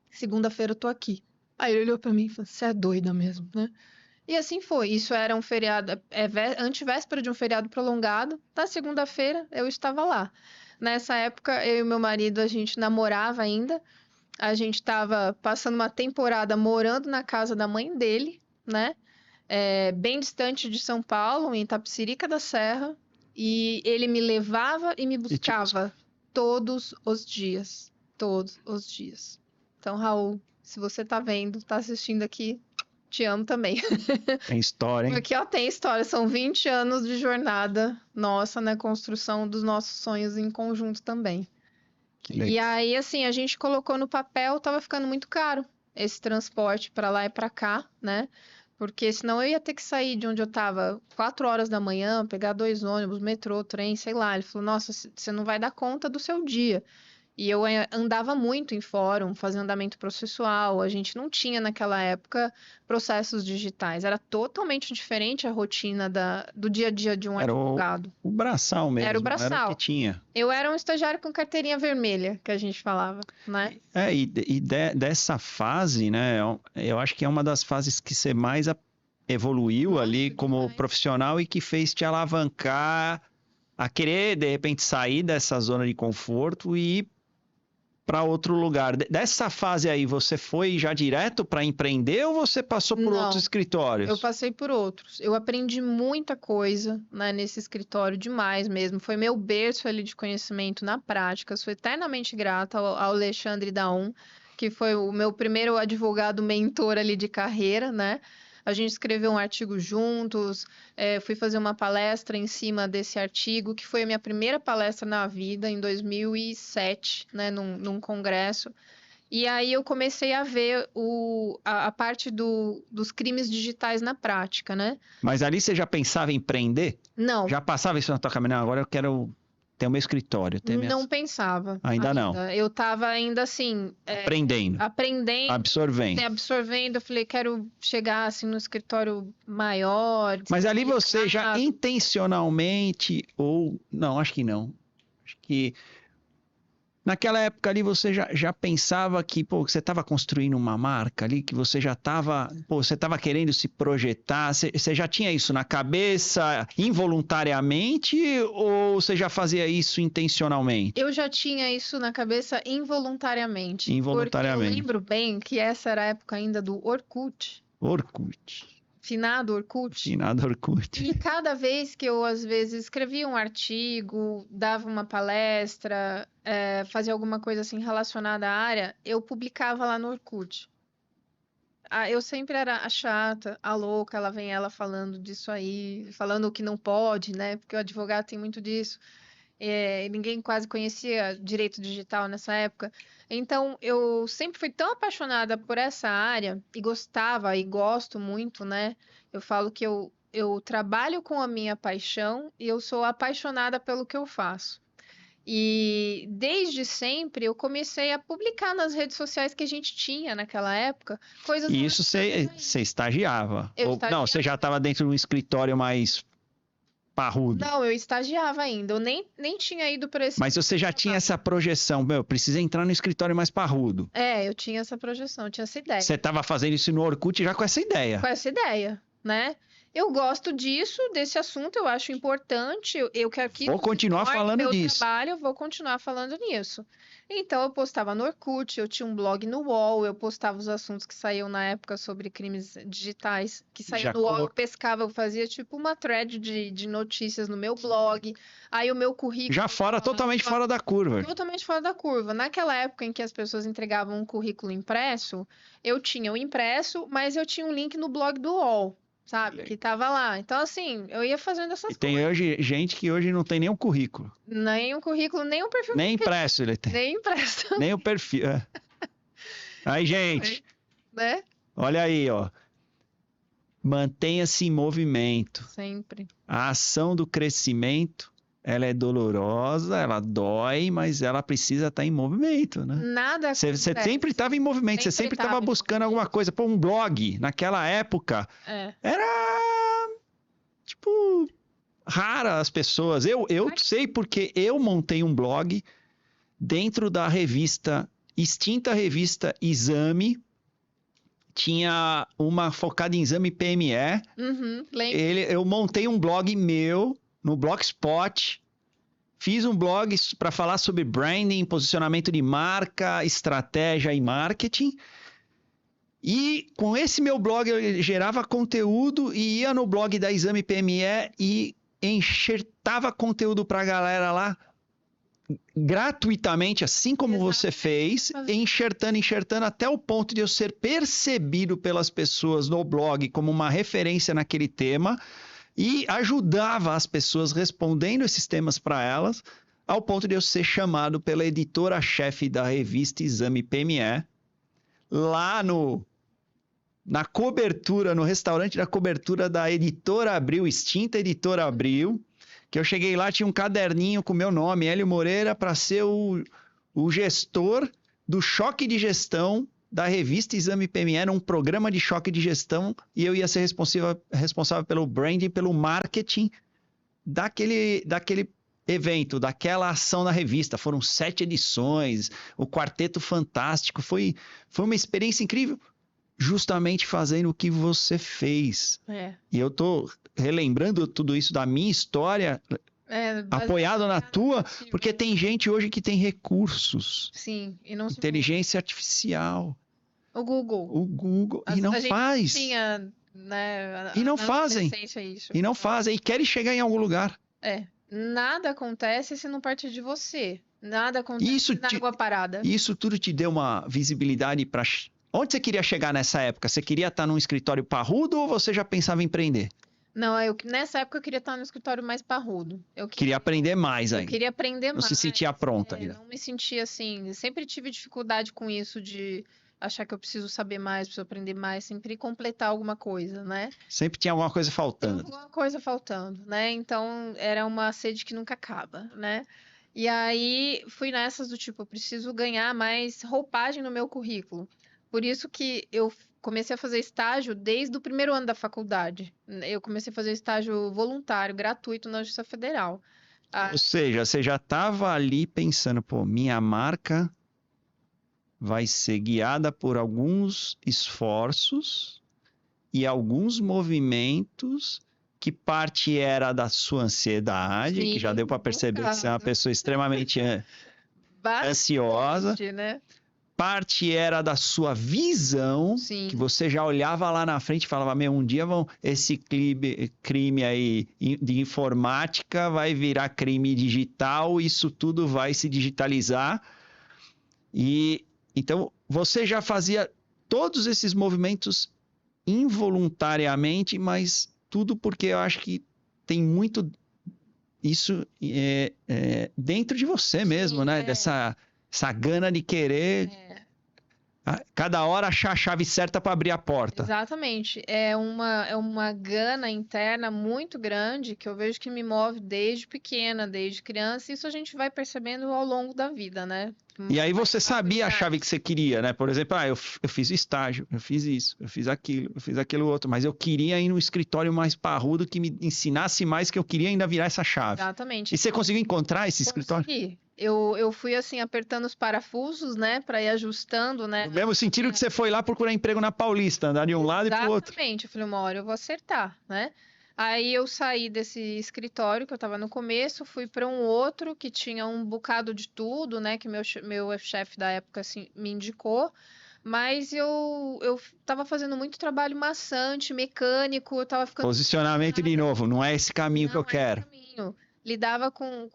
S2: Segunda-feira eu tô aqui. Aí ele olhou pra mim e falou: você é doida mesmo, né? E assim foi. Isso era um feriado, antevéspera de um feriado prolongado. Na segunda-feira eu estava lá. Nessa época, eu e meu marido, a gente namorava ainda. A gente estava passando uma temporada morando na casa da mãe dele, né? Bem distante de São Paulo, em Itapecerica da Serra. E ele me levava e me buscava todos os dias. Todos os dias. Então, Raul, se você tá vendo, tá assistindo aqui, te amo também.
S1: Tem história, hein?
S2: Porque, tem história. São 20 anos de jornada nossa na construção dos nossos sonhos em conjunto também. E aí, assim, a gente colocou no papel, tava ficando muito caro esse transporte para lá e para cá, né? Porque senão eu ia ter que sair de onde eu tava 4 horas da manhã, pegar 2 ônibus, metrô, trem, sei lá. Ele falou: nossa, você não vai dar conta do seu dia. E eu andava muito em fórum, fazia andamento processual. A gente não tinha naquela época processos digitais. Era totalmente diferente a rotina do dia a dia de um advogado.
S1: O braçal mesmo.
S2: Era o braçal.
S1: Era o que tinha.
S2: Eu era um estagiário com carteirinha vermelha, que a gente falava, né?
S1: Dessa fase, né? Eu acho que é uma das fases que você mais evoluiu ali como profissional e que fez te alavancar a querer, de repente, sair dessa zona de conforto e ir para outro lugar. Dessa fase aí, você foi já direto para empreender ou você passou por outros escritórios?
S2: Eu passei por outros. Eu aprendi muita coisa, né, nesse escritório, demais mesmo. Foi meu berço ali de conhecimento na prática. Sou eternamente grata ao Alexandre Daum, que foi o meu primeiro advogado mentor ali de carreira, né? A gente escreveu um artigo juntos, fui fazer uma palestra em cima desse artigo, que foi a minha primeira palestra na vida, em 2007, né, num congresso. E aí eu comecei a ver a parte dos crimes digitais na prática, né?
S1: Mas ali você já pensava em empreender?
S2: Não.
S1: Já passava isso na tua cabeça? Não, agora eu quero ter o meu escritório, ter
S2: Não pensava.
S1: Ainda não.
S2: Eu estava ainda assim,
S1: Aprendendo,
S2: absorvendo,
S1: absorvendo.
S2: Eu falei, quero chegar assim no escritório maior.
S1: Mas ali você já intencionalmente, ou... Não, acho que não. Acho que naquela época ali você já pensava que, pô, você estava construindo uma marca ali, que você já estava, pô, você estava querendo se projetar, você já tinha isso na cabeça involuntariamente ou você já fazia isso intencionalmente?
S2: Eu já tinha isso na cabeça involuntariamente.
S1: Involuntariamente.
S2: Porque eu lembro bem que essa era a época ainda do Orkut. Finado Orkut.
S1: Finado Orkut.
S2: E cada vez que eu, às vezes, escrevia um artigo, dava uma palestra, fazia alguma coisa assim relacionada à área, eu publicava lá no Orkut. Eu sempre era a chata, a louca, lá vem ela falando disso aí, falando o que não pode, né? Porque o advogado tem muito disso. Ninguém quase conhecia direito digital nessa época. Então, eu sempre fui tão apaixonada por essa área e gostava e gosto muito, né? Eu falo que eu trabalho com a minha paixão e eu sou apaixonada pelo que eu faço. E desde sempre eu comecei a publicar nas redes sociais que a gente tinha naquela época coisas.
S1: E isso você estagiava? Não, você já estava dentro de um escritório mais parrudo?
S2: Não, eu estagiava ainda. Eu nem tinha ido para esse.
S1: Mas você já tinha essa projeção, precisa entrar no escritório mais parrudo.
S2: Eu tinha essa projeção, eu tinha essa ideia.
S1: Você estava fazendo isso no Orkut já com essa ideia?
S2: Com essa ideia, né? Eu gosto disso, desse assunto, eu acho importante. Eu quero que
S1: vou continuar falando disso.
S2: Eu vou continuar falando nisso. Então, eu postava no Orkut, eu tinha um blog no UOL, eu postava os assuntos que saíam na época sobre crimes digitais, que saíam no UOL, eu pescava, eu fazia tipo uma thread de notícias no meu blog. Aí o meu currículo...
S1: Já totalmente fora da curva.
S2: Totalmente fora da curva. Naquela época em que as pessoas entregavam um currículo impresso, eu tinha o impresso, mas eu tinha um link no blog do UOL. Sabe? Que tava lá. Então, assim, eu ia fazendo essas coisas.
S1: E tem hoje gente que hoje não tem nem um currículo.
S2: Nem um currículo, nem um perfil.
S1: Nem impresso ele tem.
S2: Nem impresso.
S1: Nem o perfil. Aí, gente.
S2: Né?
S1: Olha aí, ó. Mantenha-se em movimento.
S2: Sempre.
S1: A ação do crescimento, ela é dolorosa, ela dói, mas ela precisa estar em movimento, né?
S2: Nada.
S1: Você sempre estava em movimento, você sempre estava buscando alguma coisa. Pô, um blog, naquela época, era, tipo, rara as pessoas. Eu sei porque eu montei um blog dentro da extinta revista Exame. Tinha uma focada em exame PME.
S2: Lembro.
S1: Eu montei um blog meu no Blogspot, fiz um blog para falar sobre branding, posicionamento de marca, estratégia e marketing. E com esse meu blog eu gerava conteúdo e ia no blog da Exame PME e enxertava conteúdo para a galera lá gratuitamente, assim como você fez, enxertando até o ponto de eu ser percebido pelas pessoas no blog como uma referência naquele tema. E ajudava as pessoas respondendo esses temas para elas, ao ponto de eu ser chamado pela editora-chefe da revista Exame PME, lá na cobertura, no restaurante da cobertura da Editora Abril, extinta Editora Abril, que eu cheguei lá, tinha um caderninho com meu nome, Hélio Moreira, para ser o gestor do choque de gestão da revista Exame PME, era um programa de choque de gestão e eu ia ser responsável pelo branding, pelo marketing daquele evento, daquela ação na revista. Foram 7 edições, o Quarteto Fantástico, foi uma experiência incrível, justamente fazendo o que você fez. E eu tô relembrando tudo isso da minha história, apoiado na tua, porque tem gente hoje que tem recursos.
S2: Sim, e não
S1: inteligência artificial.
S2: O Google.
S1: E não faz.
S2: Tinha, né,
S1: e não fazem. E não fazem. E querem chegar em algum lugar.
S2: Nada acontece se não partir de você. Nada acontece na água parada.
S1: Isso tudo te deu uma visibilidade para... Onde você queria chegar nessa época? Você queria estar num escritório parrudo ou você já pensava em empreender?
S2: Não, nessa época eu queria estar no escritório mais parrudo. Eu
S1: queria aprender mais ainda.
S2: Eu queria aprender mais.
S1: Não se sentia pronta ainda.
S2: Não me sentia assim. Sempre tive dificuldade com isso de achar que eu preciso saber mais, preciso aprender mais, sempre completar alguma coisa, né?
S1: Sempre tinha alguma coisa
S2: Tem
S1: faltando.
S2: alguma coisa faltando, né? Então era uma sede que nunca acaba, né? E aí fui nessas do tipo, eu preciso ganhar mais roupagem no meu currículo. Por isso que eu comecei a fazer estágio desde o primeiro ano da faculdade. Eu comecei a fazer estágio voluntário, gratuito na Justiça Federal. Ah,
S1: Ou seja, você já estava ali pensando, pô, minha marca vai ser guiada por alguns esforços e alguns movimentos que parte era da sua ansiedade, que já
S2: sim,
S1: deu para
S2: no meu
S1: perceber que você é uma
S2: caso,
S1: pessoa extremamente ansiosa.
S2: bastante, né?
S1: Parte era da sua visão, que
S2: Sim,
S1: você já olhava lá na frente e falava, meu, um dia esse crime aí de informática vai virar crime digital, isso tudo vai se digitalizar. E então você já fazia todos esses movimentos involuntariamente, mas tudo porque eu acho que tem muito isso dentro de você mesmo,
S2: sim,
S1: né? Essa gana de querer cada hora achar a chave certa para abrir a porta.
S2: exatamente. É uma gana interna muito grande que eu vejo que me move desde pequena, desde criança, e isso a gente vai percebendo ao longo da vida, né?
S1: E aí você sabia a chave que
S2: Maturidade.
S1: você queria, né? Por exemplo, eu fiz estágio, eu fiz isso, eu fiz aquilo, eu fiz aquilo outro, mas eu queria ir num escritório mais parrudo que me ensinasse mais, que eu queria ainda virar essa chave. E
S2: Exatamente.
S1: você conseguiu encontrar esse escritório?
S2: Consegui. Eu fui assim apertando os parafusos, né, para ir ajustando, né,
S1: No mesmo
S2: a
S1: sentido que
S2: minha.
S1: você foi lá procurar emprego na Paulista, andar de um lado e pro outro.
S2: Exatamente. Eu falei, uma hora eu vou acertar, né? Aí eu saí desse escritório que eu estava no começo, fui para um outro que tinha um bocado de tudo, né? Que meu chefe da época assim, me indicou. Mas eu estava fazendo muito trabalho maçante, mecânico, eu estava ficando
S1: Posicionamento de
S2: cansada.
S1: novo, não é esse caminho que eu
S2: Não é esse
S1: quero.
S2: caminho. Lidava com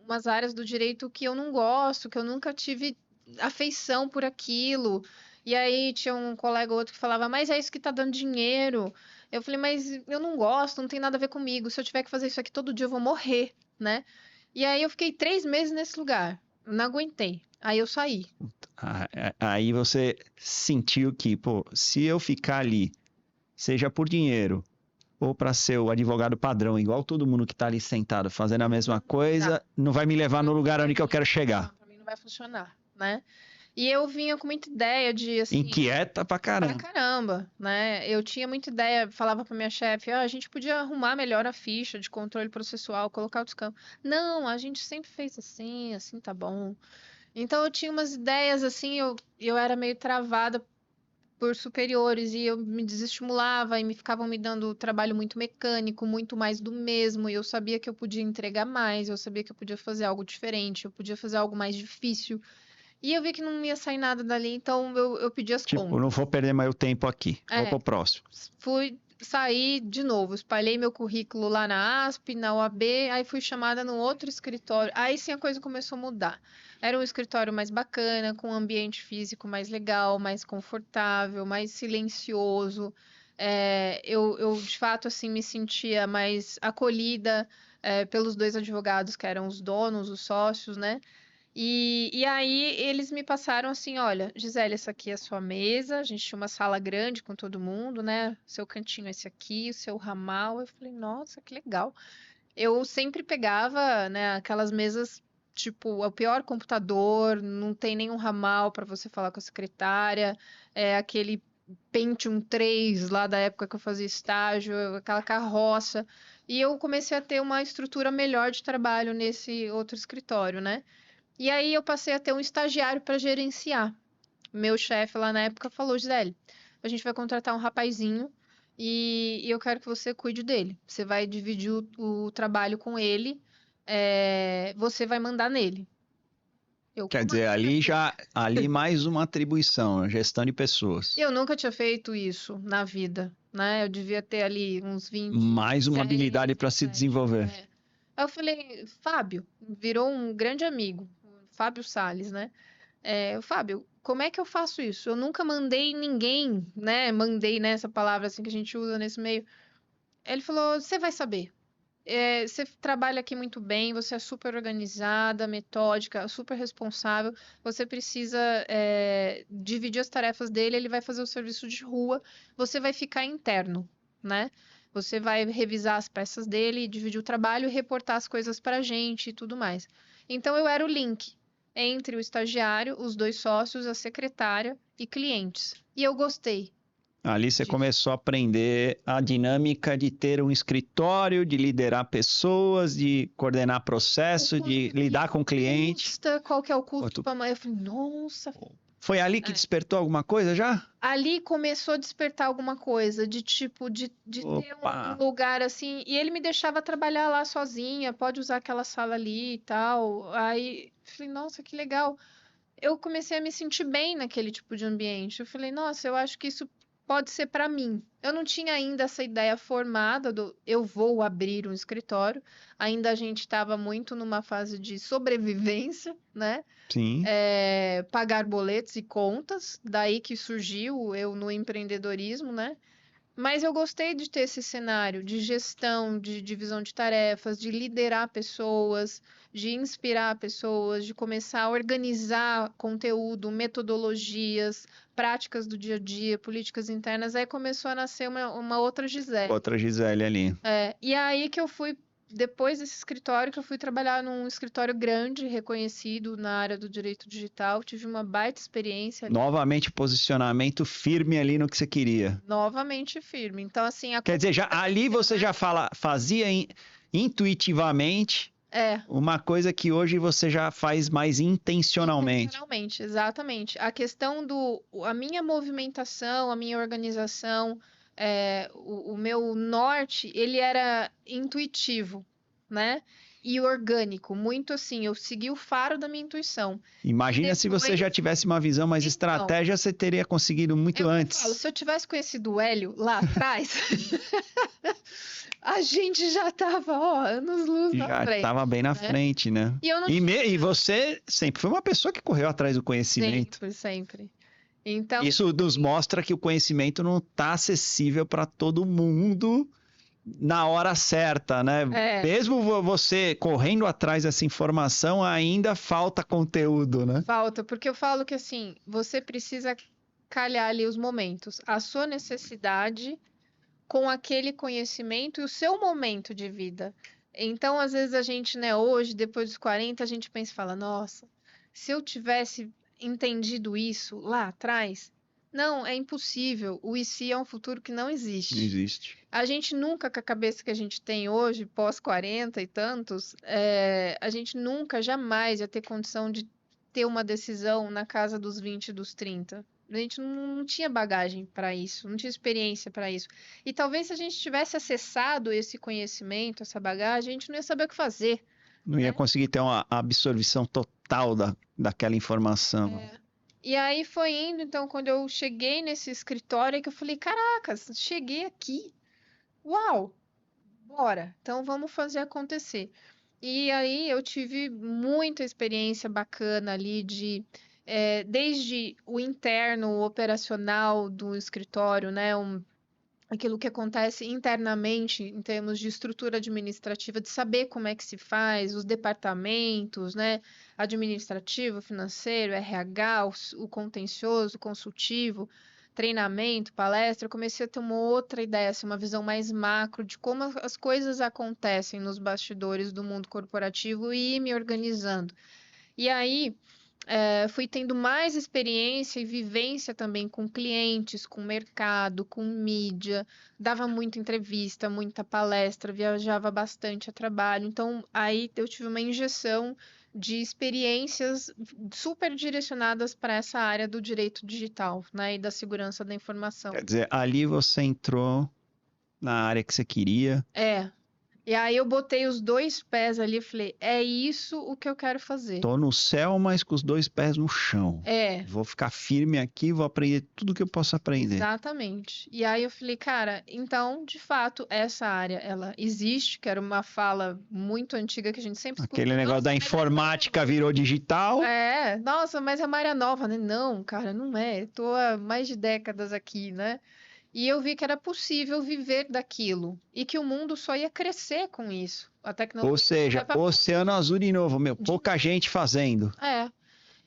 S2: umas áreas do direito que eu não gosto, que eu nunca tive afeição por aquilo. E aí tinha um colega ou outro que falava, mas é isso que tá dando dinheiro. Eu falei, mas eu não gosto, não tem nada a ver comigo. Se eu tiver que fazer isso aqui todo dia, eu vou morrer, né? E aí eu fiquei 3 meses nesse lugar. Não aguentei. Aí eu saí.
S1: Aí você sentiu que, pô, se eu ficar ali, seja por dinheiro ou para ser o advogado padrão, igual todo mundo que está ali sentado fazendo a mesma
S2: Não,
S1: coisa, não vai me levar no
S2: não,
S1: lugar
S2: pra
S1: onde que eu
S2: mim,
S1: quero chegar.
S2: não, pra mim não vai funcionar, né? E eu vinha com muita ideia de, assim,
S1: Inquieta pra
S2: pra
S1: caramba.
S2: caramba, né? Eu tinha muita ideia, falava pra minha chefe, a gente podia arrumar melhor a ficha de controle processual, colocar outros campos. Não, a gente sempre fez assim, assim tá bom. Então eu tinha umas ideias assim, eu era meio travada por superiores e eu me desestimulava e me ficavam me dando trabalho muito mecânico, muito mais do mesmo, e eu sabia que eu podia entregar mais, eu sabia que eu podia fazer algo diferente, eu podia fazer algo mais difícil. E eu vi que não ia sair nada dali, então eu pedi as
S1: Tipo, não
S2: contas.
S1: vou perder mais o tempo aqui. Vou
S2: É,
S1: pro próximo.
S2: fui sair de novo, espalhei meu currículo lá na ASP, na OAB, aí fui chamada num outro escritório. Aí sim a coisa começou a mudar. Era um escritório mais bacana, com um ambiente físico mais legal, mais confortável, mais silencioso. Eu de fato assim me sentia mais acolhida pelos dois advogados que eram os donos, os sócios, né? E aí eles me passaram assim, olha, Gisele, essa aqui é a sua mesa, a gente tinha uma sala grande com todo mundo, né? Seu cantinho é esse aqui, o seu ramal. Eu falei, nossa, que legal. Eu sempre pegava, né, aquelas mesas, tipo, é o pior computador, não tem nenhum ramal para você falar com a secretária, aquele Pentium 3 lá da época que eu fazia estágio, aquela carroça. E eu comecei a ter uma estrutura melhor de trabalho nesse outro escritório, né? E aí eu passei a ter um estagiário para gerenciar. Meu chefe lá na época falou, Gisele, a gente vai contratar um rapazinho e eu quero que você cuide dele. Você vai dividir o trabalho com ele, você vai mandar nele. Eu,
S1: Quer
S2: como
S1: dizer,
S2: assim?
S1: ali mais uma atribuição, gestão de pessoas.
S2: Eu nunca tinha feito isso na vida, né? Eu devia ter ali uns
S1: Mais uma
S2: 26,
S1: habilidade para se
S2: 27.
S1: desenvolver.
S2: Aí eu falei, Fábio, virou um grande amigo, Fábio Sales, né? Fábio, como é que eu faço isso? Eu nunca mandei ninguém, né? Mandei, né, essa palavra assim que a gente usa nesse meio. Ele falou, você vai saber. você trabalha aqui muito bem, você é super organizada, metódica, super responsável. Você precisa dividir as tarefas dele, ele vai fazer o serviço de rua, você vai ficar interno, né? Você vai revisar as peças dele, dividir o trabalho e reportar as coisas para a gente e tudo mais. Então, eu era o link entre o estagiário, os dois sócios, a secretária e clientes. E eu gostei
S1: Ali você
S2: disso.
S1: começou a aprender a dinâmica de ter um escritório, de liderar pessoas, de coordenar processo, de lidar com cliente.
S2: Custa, qual que é o
S1: Pô,
S2: custo para Eu falei, nossa.
S1: Foi ali que despertou alguma coisa já?
S2: Ali começou a despertar alguma coisa, de tipo, de ter
S1: Opa!
S2: um lugar assim, e ele me deixava trabalhar lá sozinha, pode usar aquela sala ali e tal. Aí, falei, nossa, que legal. Eu comecei a me sentir bem naquele tipo de ambiente. Eu falei, nossa, eu acho que isso pode ser para mim. Eu não tinha ainda essa ideia formada do eu vou abrir um escritório. Ainda a gente estava muito numa fase de sobrevivência, né?
S1: Sim.
S2: Pagar boletos e contas, daí que surgiu eu no empreendedorismo, né? Mas eu gostei de ter esse cenário de gestão, de divisão de tarefas, de liderar pessoas, de inspirar pessoas, de começar a organizar conteúdo, metodologias, práticas do dia a dia, políticas internas. Aí começou a nascer uma outra Gisele.
S1: Outra Gisele ali.
S2: E aí que eu fui, depois desse escritório, que eu fui trabalhar num escritório grande, reconhecido na área do direito digital. Tive uma baita experiência ali,
S1: Novamente posicionamento firme ali no que você queria.
S2: novamente firme. Então, assim, a
S1: Quer dizer, já, ali você já fazia intuitivamente uma coisa que hoje você já faz mais intencionalmente.
S2: intencionalmente, exatamente. A questão a minha movimentação, a minha organização, o meu norte, ele era intuitivo, né? E orgânico, muito assim, eu segui o faro da minha intuição.
S1: Imagina se você
S2: depois-
S1: já tivesse uma visão mais
S2: Então,
S1: estratégia, você teria conseguido muito
S2: É o que eu
S1: antes.
S2: falo, se eu tivesse conhecido o Hélio lá atrás, a gente já tava, ó, anos-luz na
S1: Já
S2: frente.
S1: estava bem na
S2: né?
S1: frente, né?
S2: E eu não
S1: E você sempre foi uma pessoa que correu atrás do conhecimento.
S2: sempre. Então,
S1: Isso nos mostra que o conhecimento não está acessível para todo mundo na hora certa, né? Mesmo você correndo atrás dessa informação, ainda falta conteúdo, né?
S2: falta, porque eu falo que assim, você precisa calhar ali os momentos, a sua necessidade com aquele conhecimento e o seu momento de vida. Então, às vezes a gente, né, hoje, depois dos 40, a gente pensa e fala, nossa, se eu tivesse entendido isso lá atrás, não, é impossível. O e se é um futuro que não existe.
S1: Não existe.
S2: A gente nunca, com a cabeça que a gente tem hoje, pós 40 e tantos, a gente nunca, jamais ia ter condição de ter uma decisão na casa dos 20, dos 30. A gente não tinha bagagem para isso, não tinha experiência para isso. E talvez se a gente tivesse acessado esse conhecimento, essa bagagem, a gente não ia saber o que fazer.
S1: Não ia conseguir ter uma absorção total daquela informação.
S2: E aí foi indo, então, quando eu cheguei nesse escritório, que eu falei, caracas, cheguei aqui. Uau, bora. Então vamos fazer acontecer. E aí eu tive muita experiência bacana ali desde o interno, o operacional do escritório, né? Aquilo que acontece internamente em termos de estrutura administrativa, de saber como é que se faz, os departamentos, né? Administrativo, financeiro, RH, o contencioso, o consultivo, treinamento, palestra. Eu comecei a ter uma outra ideia, assim, uma visão mais macro de como as coisas acontecem nos bastidores do mundo corporativo e ir me organizando. E aí fui tendo mais experiência e vivência também com clientes, com mercado, com mídia, dava muita entrevista, muita palestra, viajava bastante a trabalho. Então, aí eu tive uma injeção de experiências super direcionadas para essa área do direito digital, né, e da segurança da informação.
S1: Quer dizer, ali você entrou na área que você queria.
S2: E aí eu botei os dois pés ali e falei, é isso o que eu quero fazer.
S1: Tô no céu, mas com os dois pés no chão. Vou ficar firme aqui, vou aprender tudo que eu posso aprender.
S2: Exatamente. E aí eu falei, cara, então, de fato, essa área, ela existe, que era uma fala muito antiga que a gente sempre escuta.
S1: Aquele negócio da informática virou digital.
S2: Nossa, mas é uma área nova, né? Não, cara, não é. Eu tô há mais de décadas aqui, né? E eu vi que era possível viver daquilo e que o mundo só ia crescer com isso. A tecnologia
S1: Ou seja,
S2: leva
S1: Oceano Azul de novo, meu. Pouca gente fazendo.
S2: é,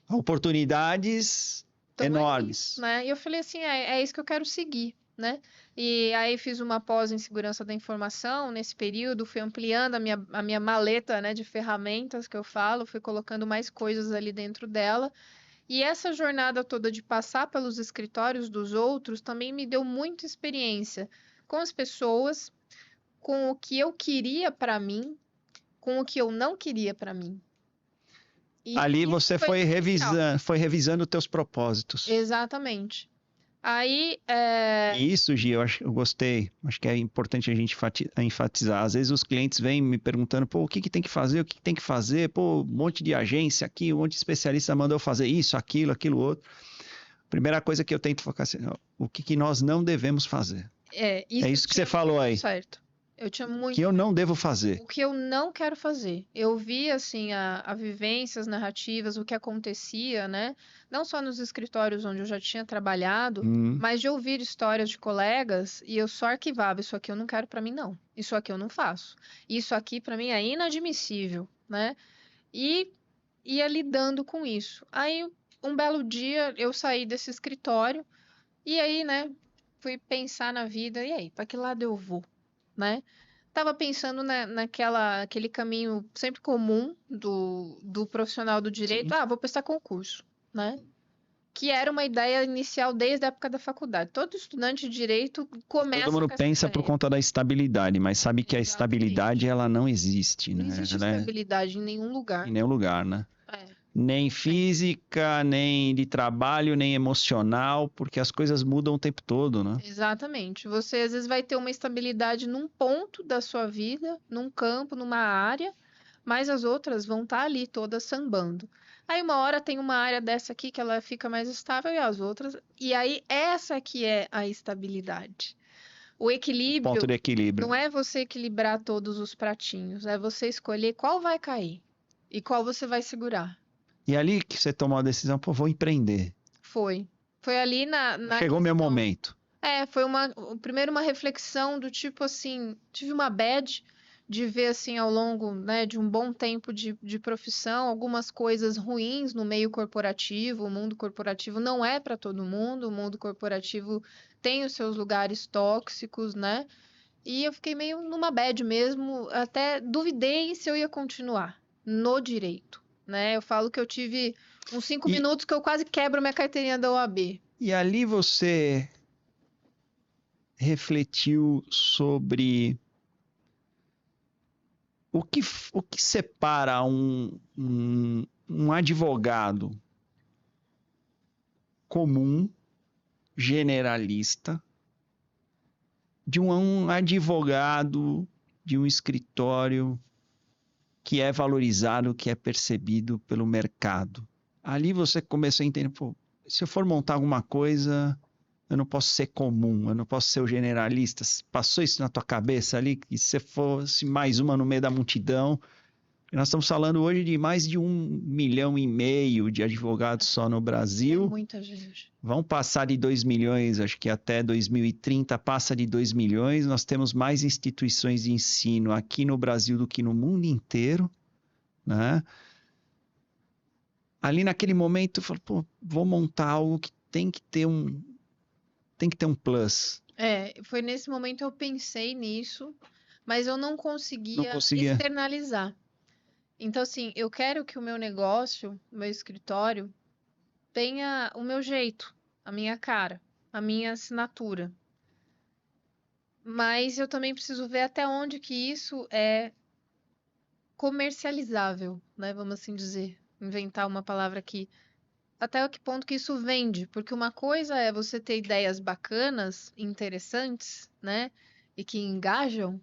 S1: Oportunidades
S2: tamo aí,
S1: enormes.
S2: né? E eu falei assim, é isso que eu quero seguir, né? E aí fiz uma pós em segurança da informação nesse período, fui ampliando a minha maleta, né, de ferramentas que eu falo, fui colocando mais coisas ali dentro dela. E essa jornada toda de passar pelos escritórios dos outros também me deu muita experiência com as pessoas, com o que eu queria para mim, com o que eu não queria para mim. E
S1: Ali
S2: isso
S1: você
S2: foi essencial.
S1: foi revisando teus propósitos.
S2: Exatamente. Aí,
S1: E isso, Gi, eu gostei. Acho que é importante a gente enfatizar. Às vezes os clientes vêm me perguntando, pô, o que tem que fazer? O que tem que fazer? Pô, um monte de agência aqui, um monte de especialista mandou fazer isso, aquilo outro. Primeira coisa que eu tento focar assim, ó, o que nós não devemos fazer. É isso que você falou aí.
S2: certo. Eu tinha
S1: O
S2: muito
S1: que eu não devo fazer.
S2: o que eu não quero fazer. Eu vi, assim, a vivências narrativas, o que acontecia, né? Não só nos escritórios onde eu já tinha trabalhado, mas de ouvir histórias de colegas e eu só arquivava. Isso aqui eu não quero para mim, não. Isso aqui eu não faço. Isso aqui para mim é inadmissível, né? E ia lidando com isso. Aí, um belo dia, eu saí desse escritório e aí, né, fui pensar na vida. E aí, para que lado eu vou, né? Tava pensando aquele caminho sempre comum do profissional do direito.
S1: Sim.
S2: Ah, vou prestar concurso, né? Que era uma ideia inicial desde a época da faculdade. Todo estudante de direito começa
S1: Todo mundo
S2: com essa
S1: pensa por
S2: ideia.
S1: conta da estabilidade, mas sabe que a
S2: Exatamente.
S1: estabilidade ela não existe,
S2: Não
S1: né?
S2: existe
S1: Ela é
S2: estabilidade em nenhum
S1: em
S2: lugar.
S1: nenhum lugar, né?
S2: É,
S1: Nem física, nem de trabalho, nem emocional, porque as coisas mudam o tempo todo, né?
S2: exatamente. Você às vezes vai ter uma estabilidade num ponto da sua vida, num campo, numa área, mas as outras vão estar ali todas sambando. Aí uma hora tem uma área dessa aqui que ela fica mais estável e as outras, e aí essa que é a estabilidade. O equilíbrio
S1: Ponto de
S2: não
S1: equilíbrio.
S2: é você equilibrar todos os pratinhos, é você escolher qual vai cair e qual você vai segurar.
S1: E ali que você tomou a decisão, pô, vou empreender.
S2: Foi. Foi ali na
S1: Chegou meu
S2: questão.
S1: momento.
S2: Foi primeiro uma reflexão do tipo assim, tive uma bad de ver assim ao longo, né, de um bom tempo de profissão, algumas coisas ruins no meio corporativo. O mundo corporativo não é para todo mundo, o mundo corporativo tem os seus lugares tóxicos, né? E eu fiquei meio numa bad mesmo, até duvidei se eu ia continuar no direito, né? Eu falo que eu tive uns 5
S1: E,
S2: minutos que eu quase quebro minha carteirinha da OAB.
S1: e ali você refletiu sobre o que separa um advogado comum, generalista, de um advogado de um escritório que é valorizado, que é percebido pelo mercado. Ali você começou a entender, pô, se eu for montar alguma coisa, eu não posso ser comum, eu não posso ser o generalista. Passou isso na tua cabeça ali, que se fosse mais uma no meio da multidão? Nós estamos falando hoje de mais de 1,5 milhão de advogados só no
S2: É
S1: Brasil.
S2: muita gente.
S1: Vão passar de 2 milhões, acho que até 2030 passa de 2 milhões. Nós temos mais instituições de ensino aqui no Brasil do que no mundo inteiro, né? Ali naquele momento eu falei, pô, vou montar algo que tem que ter um plus.
S2: Foi nesse momento eu pensei nisso, mas eu não
S1: Não
S2: conseguia
S1: conseguia.
S2: externalizar. Então, assim, eu quero que o meu negócio, o meu escritório, tenha o meu jeito, a minha cara, a minha assinatura. Mas eu também preciso ver até onde que isso é comercializável, né? Vamos assim dizer. Inventar uma palavra aqui. Até que ponto que isso vende? Porque uma coisa é você ter ideias bacanas, interessantes, né? E que engajam.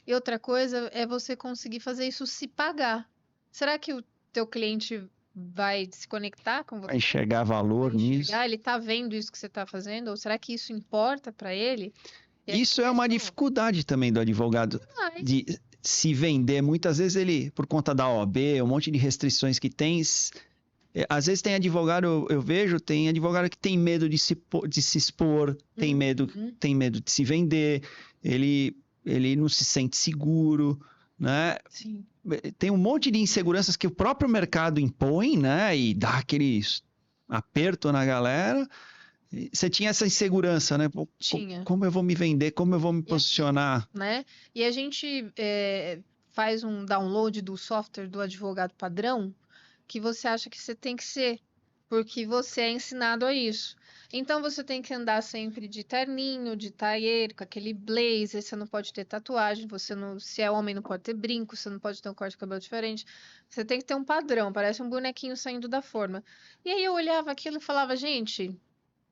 S2: E outra coisa é você conseguir fazer isso se pagar. Será que o teu cliente vai se conectar com
S1: Vai
S2: você?
S1: enxergar
S2: Vai
S1: valor nisso.
S2: enxergar? Ele tá vendo isso que você tá fazendo? Ou será que isso importa para ele? E aí
S1: Isso é uma
S2: começou.
S1: dificuldade também do advogado
S2: Mas,
S1: de se vender. Muitas vezes ele, por conta da OAB, um monte de restrições que tem, Às vezes tem advogado, eu vejo, tem advogado que tem medo de se expor, tem medo de se vender, ele não se sente seguro, né?
S2: Sim.
S1: Tem um monte de inseguranças que o próprio mercado impõe, né? E dá aquele aperto na galera. Você tinha essa insegurança, né? Pô,
S2: Tinha.
S1: como eu vou me vender? Como eu vou me posicionar?
S2: Né? E a gente faz um download do software do advogado padrão que você acha que você tem que ser, porque você é ensinado a isso. Então você tem que andar sempre de terninho, de tailleur, com aquele blazer, você não pode ter tatuagem, você não, se é homem não pode ter brinco, você não pode ter um corte de cabelo diferente. Você tem que ter um padrão, parece um bonequinho saindo da forma. E aí eu olhava aquilo e falava, gente,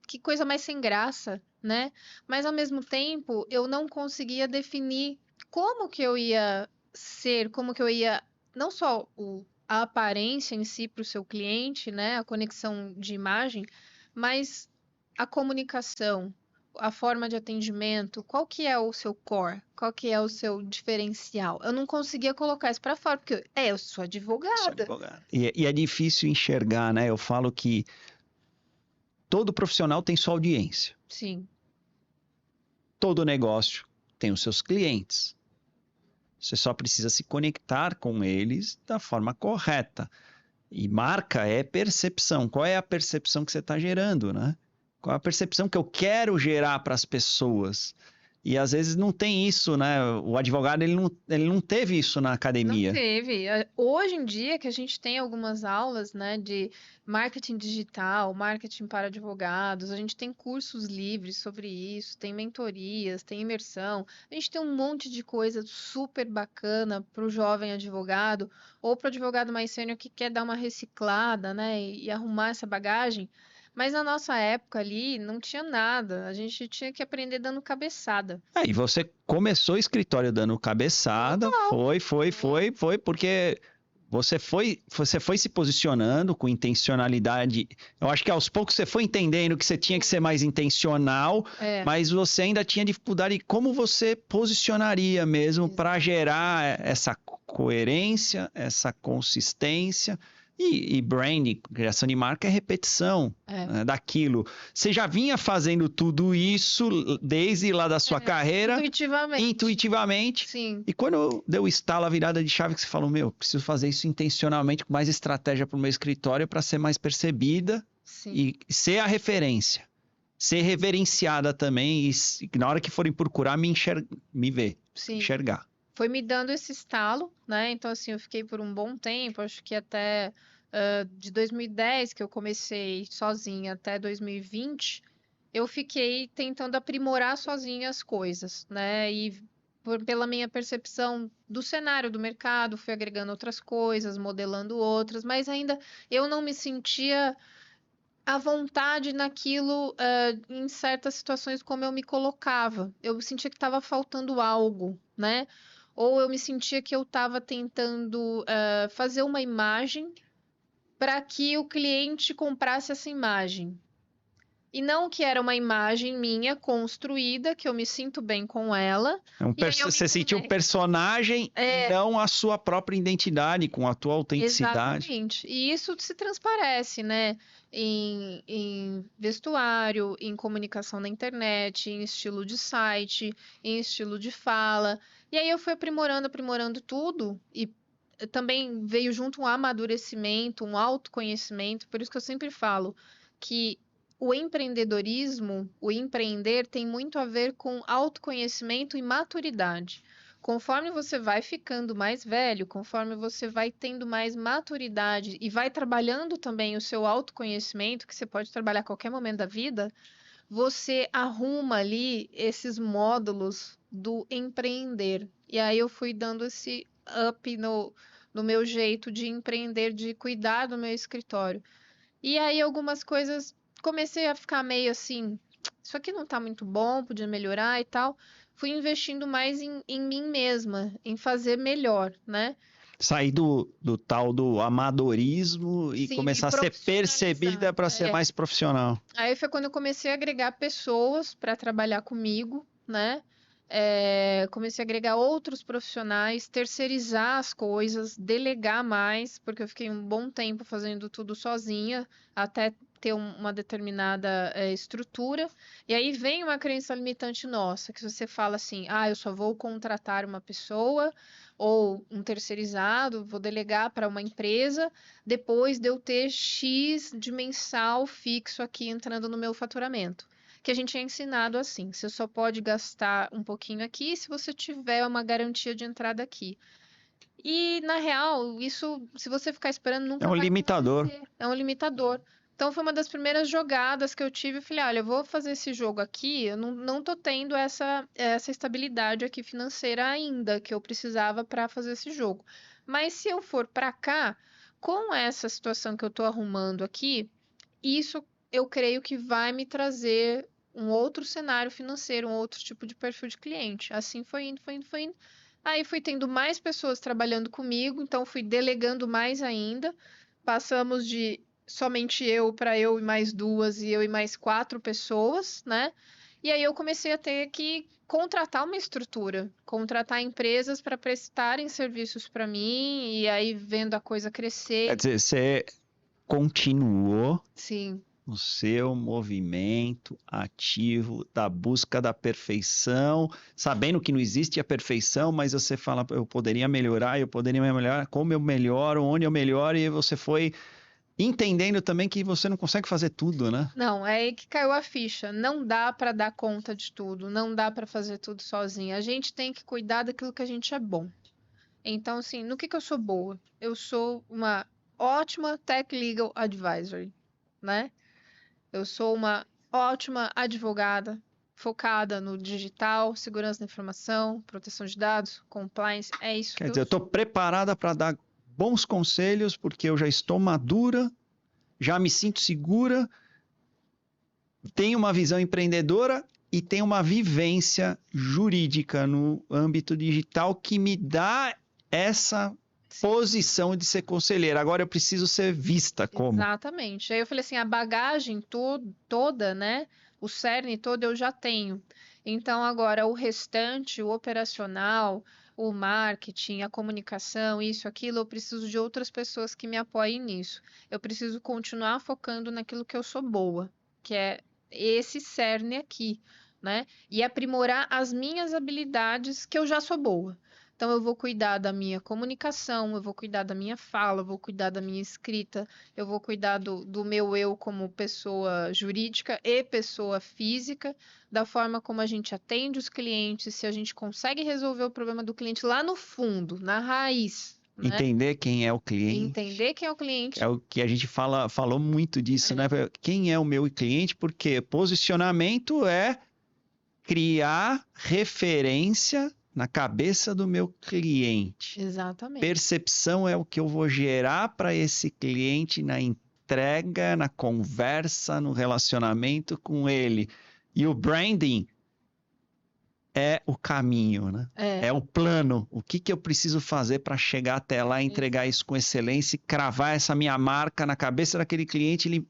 S2: que coisa mais sem graça, né? Mas ao mesmo tempo, eu não conseguia definir como que eu ia ser, como que eu ia, não só a aparência em si para o seu cliente, né? A conexão de imagem, mas a comunicação, a forma de atendimento, qual que é o seu core, qual que é o seu diferencial. Eu não conseguia colocar isso para fora, porque eu sou advogada.
S1: E é difícil enxergar, né? Eu falo que todo profissional tem sua audiência.
S2: Sim.
S1: Todo negócio tem os seus clientes. Você só precisa se conectar com eles da forma correta. E marca é percepção. Qual é a percepção que você está gerando, né? Qual é a percepção que eu quero gerar para as pessoas? E às vezes não tem isso, né? O advogado ele não teve isso na academia.
S2: Não teve. Hoje em dia que a gente tem algumas aulas, né, de marketing digital, marketing para advogados, a gente tem cursos livres sobre isso, tem mentorias, tem imersão, a gente tem um monte de coisa super bacana para o jovem advogado ou para o advogado mais sênior que quer dar uma reciclada, né, e arrumar essa bagagem. Mas na nossa época ali não tinha nada, a gente tinha que aprender dando cabeçada.
S1: E você começou o escritório dando cabeçada, foi, porque você foi se posicionando com intencionalidade. Eu acho que aos poucos você foi entendendo que você tinha que ser mais intencional, mas você ainda tinha dificuldade em como você posicionaria mesmo para gerar essa coerência, essa consistência. E branding, criação de marca é repetição né, daquilo. Você já vinha fazendo tudo isso desde lá da sua carreira. Intuitivamente.
S2: Sim.
S1: E quando deu o estalo, a virada de chave que você falou, preciso fazer isso intencionalmente, com mais estratégia para o meu escritório para ser mais percebida.
S2: Sim.
S1: E ser a referência. Ser reverenciada também e na hora que forem procurar, me ver.
S2: Sim.
S1: Enxergar.
S2: Foi me dando esse estalo, né? Então, assim, eu fiquei por um bom tempo, acho que até de 2010, que eu comecei sozinha, até 2020, eu fiquei tentando aprimorar sozinha as coisas, né? E pela minha percepção do cenário do mercado, fui agregando outras coisas, modelando outras, mas ainda eu não me sentia à vontade naquilo, em certas situações, como eu me colocava. Eu sentia que estava faltando algo, né? Ou eu me sentia que eu estava tentando fazer uma imagem para que o cliente comprasse essa imagem. E não que era uma imagem minha construída, que eu me sinto bem com ela.
S1: Você sentiu um personagem e não a sua própria identidade, com a tua autenticidade.
S2: Exatamente. E isso se transparece, né? Em vestuário, em comunicação na internet, em estilo de site, em estilo de fala. E aí eu fui aprimorando tudo e também veio junto um amadurecimento, um autoconhecimento. Por isso que eu sempre falo que o empreendedorismo, o empreender, tem muito a ver com autoconhecimento e maturidade. Conforme você vai ficando mais velho, conforme você vai tendo mais maturidade e vai trabalhando também o seu autoconhecimento, que você pode trabalhar a qualquer momento da vida, você arruma ali esses módulos do empreender. E aí eu fui dando esse up no meu jeito de empreender, de cuidar do meu escritório. E aí algumas coisas comecei a ficar meio assim, isso aqui não tá muito bom, podia melhorar e tal. Fui investindo mais em mim mesma, em fazer melhor, né?
S1: Sair do tal do amadorismo e
S2: Sim,
S1: começar a ser percebida para ser mais profissional.
S2: Aí foi quando eu comecei a agregar pessoas para trabalhar comigo, né? Comecei a agregar outros profissionais, terceirizar as coisas, delegar mais, porque eu fiquei um bom tempo fazendo tudo sozinha, até ter uma determinada estrutura. E aí vem uma crença limitante nossa, que você fala assim, eu só vou contratar uma pessoa ou um terceirizado, vou delegar para uma empresa, depois de eu ter X de mensal fixo aqui entrando no meu faturamento. Que a gente é ensinado assim, você só pode gastar um pouquinho aqui se você tiver uma garantia de entrada aqui. E, na real, isso, se você ficar esperando,
S1: É
S2: nunca
S1: um
S2: vai
S1: limitador.
S2: acontecer. É um limitador. Então, foi uma das primeiras jogadas que eu tive. Eu falei, olha, eu vou fazer esse jogo aqui, eu não tô tendo essa estabilidade aqui financeira ainda, que eu precisava para fazer esse jogo. Mas se eu for para cá, com essa situação que eu tô arrumando aqui, isso eu creio que vai me trazer um outro cenário financeiro, um outro tipo de perfil de cliente. Assim foi indo, foi indo, foi indo. Aí fui tendo mais pessoas trabalhando comigo, então fui delegando mais ainda. Passamos de somente eu para eu e mais duas, e eu e mais 4 pessoas, né? E aí eu comecei a ter que contratar uma estrutura, contratar empresas para prestarem serviços para mim, e aí vendo a coisa
S1: Quer
S2: crescer.
S1: dizer, você continuou
S2: Sim,
S1: o seu movimento ativo da busca da perfeição, sabendo que não existe a perfeição, mas você fala, eu poderia melhorar, como eu melhoro, onde eu melhoro, e você foi entendendo também que você não consegue fazer tudo, né?
S2: não, é aí que caiu a ficha. Não dá para dar conta de tudo, não dá para fazer tudo sozinha. A gente tem que cuidar daquilo que a gente é bom. Então, assim, no que eu sou boa? Eu sou uma ótima Tech Legal Advisory, né? Eu sou uma ótima advogada focada no digital, segurança da informação, proteção de dados, compliance. É isso
S1: Quer
S2: que eu
S1: dizer, eu estou
S2: sou.
S1: preparada para dar bons conselhos, porque eu já estou madura, já me sinto segura, tenho uma visão empreendedora e tenho uma vivência jurídica no âmbito digital que me dá essa posição de ser conselheira. Agora eu preciso ser vista como?
S2: Exatamente. Aí eu falei assim, a bagagem toda, né? O cerne todo eu já tenho. Então agora o restante, o operacional, o marketing, a comunicação, isso, aquilo, eu preciso de outras pessoas que me apoiem nisso. Eu preciso continuar focando naquilo que eu sou boa, que é esse cerne aqui, né? E aprimorar as minhas habilidades que eu já sou boa. Então, eu vou cuidar da minha comunicação, eu vou cuidar da minha fala, eu vou cuidar da minha escrita, eu vou cuidar do meu eu como pessoa jurídica e pessoa física, da forma como a gente atende os clientes, se a gente consegue resolver o problema do cliente lá no fundo, na raiz, né?
S1: Entender quem é o cliente.
S2: Entender quem é o
S1: É
S2: cliente.
S1: o que a gente falou muito disso, né?
S2: É,
S1: Quem é o meu cliente? Porque posicionamento é criar referência na cabeça do meu cliente.
S2: exatamente.
S1: Percepção é o que eu vou gerar para esse cliente na entrega, na conversa, no relacionamento com ele. E o branding é o caminho, né?
S2: É,
S1: É o plano. O que que eu preciso fazer para chegar até lá, entregar isso com excelência e cravar essa minha marca na cabeça daquele cliente, ele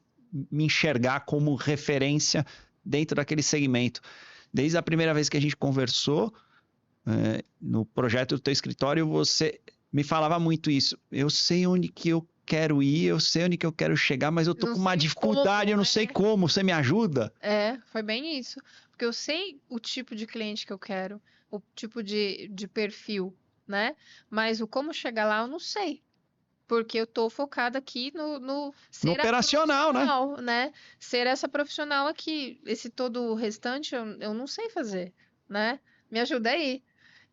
S1: me enxergar como referência dentro daquele segmento. Desde a primeira vez que a gente conversou, no projeto do teu escritório, você me falava muito isso. Eu sei onde que eu quero ir, eu sei onde que eu quero chegar, mas eu tô
S2: não
S1: com uma
S2: sei
S1: dificuldade, eu
S2: como,
S1: não sei como. Você me ajuda?
S2: foi bem isso. Porque eu sei o tipo de cliente que eu quero, o tipo de perfil, né? Mas o como chegar lá eu não sei. Porque eu tô focada aqui no
S1: No
S2: ser a
S1: operacional, né?
S2: profissional, né? Ser essa profissional aqui. Esse todo o restante eu não sei fazer, né? Me ajuda aí.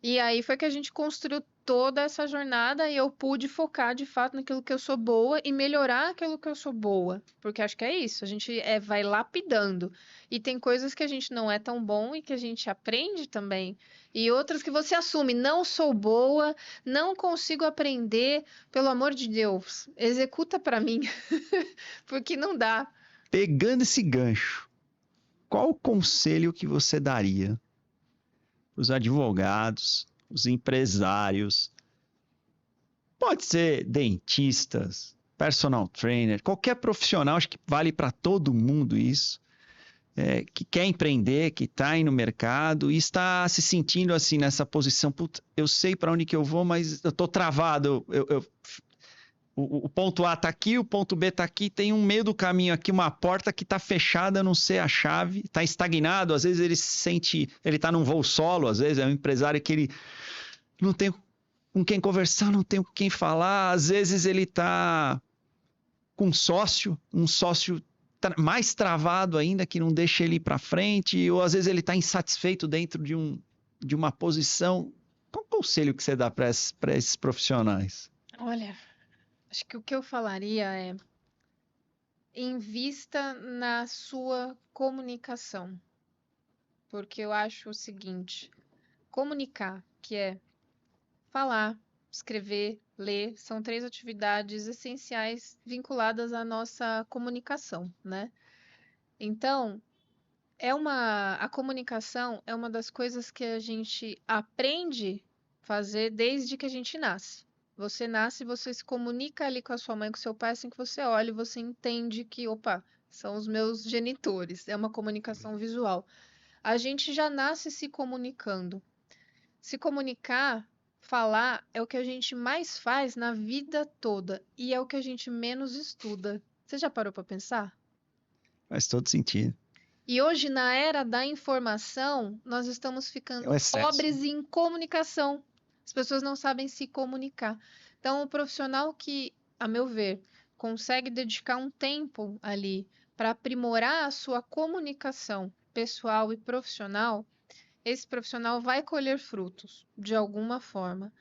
S2: E aí foi que a gente construiu toda essa jornada e eu pude focar de fato naquilo que eu sou boa e melhorar aquilo que eu sou boa. Porque acho que é isso, a gente vai lapidando. E tem coisas que a gente não é tão bom e que a gente aprende também. E outras que você assume, não sou boa, não consigo aprender, pelo amor de Deus, executa para mim, porque não dá.
S1: Pegando esse gancho, qual o conselho que você daria para os advogados, os empresários, pode ser dentistas, personal trainer, qualquer profissional, acho que vale para todo mundo isso, que quer empreender, que está aí no mercado e está se sentindo assim nessa posição. Putz, eu sei para onde que eu vou, mas eu estou travado. O ponto A está aqui, o ponto B está aqui, tem um meio do caminho aqui, uma porta que está fechada, não sei a chave, está estagnado. Às vezes ele se sente, ele está num voo solo, às vezes é um empresário que ele não tem com quem conversar, não tem com quem falar. Às vezes ele está com um sócio mais travado ainda, que não deixa ele ir para frente, ou às vezes ele está insatisfeito dentro de uma posição. Qual conselho que você dá para esses profissionais?
S2: Olha, acho que o que eu falaria é invista na sua comunicação, porque eu acho o seguinte, comunicar, que é falar, escrever, ler, são 3 atividades essenciais vinculadas à nossa comunicação, né? Então, a comunicação é uma das coisas que a gente aprende a fazer desde que a gente nasce. Você nasce, você se comunica ali com a sua mãe, com seu pai, assim que você olha, e você entende que, opa, são os meus genitores. É uma comunicação visual. A gente já nasce se comunicando. Se comunicar, falar, é o que a gente mais faz na vida toda e é o que a gente menos estuda. Você já parou para pensar?
S1: Faz todo sentido.
S2: E hoje, na era da informação, nós estamos
S1: É
S2: ficando
S1: o excesso.
S2: pobres em comunicação. As pessoas não sabem se comunicar. Então, o profissional que, a meu ver, consegue dedicar um tempo ali para aprimorar a sua comunicação pessoal e profissional, esse profissional vai colher frutos de alguma forma.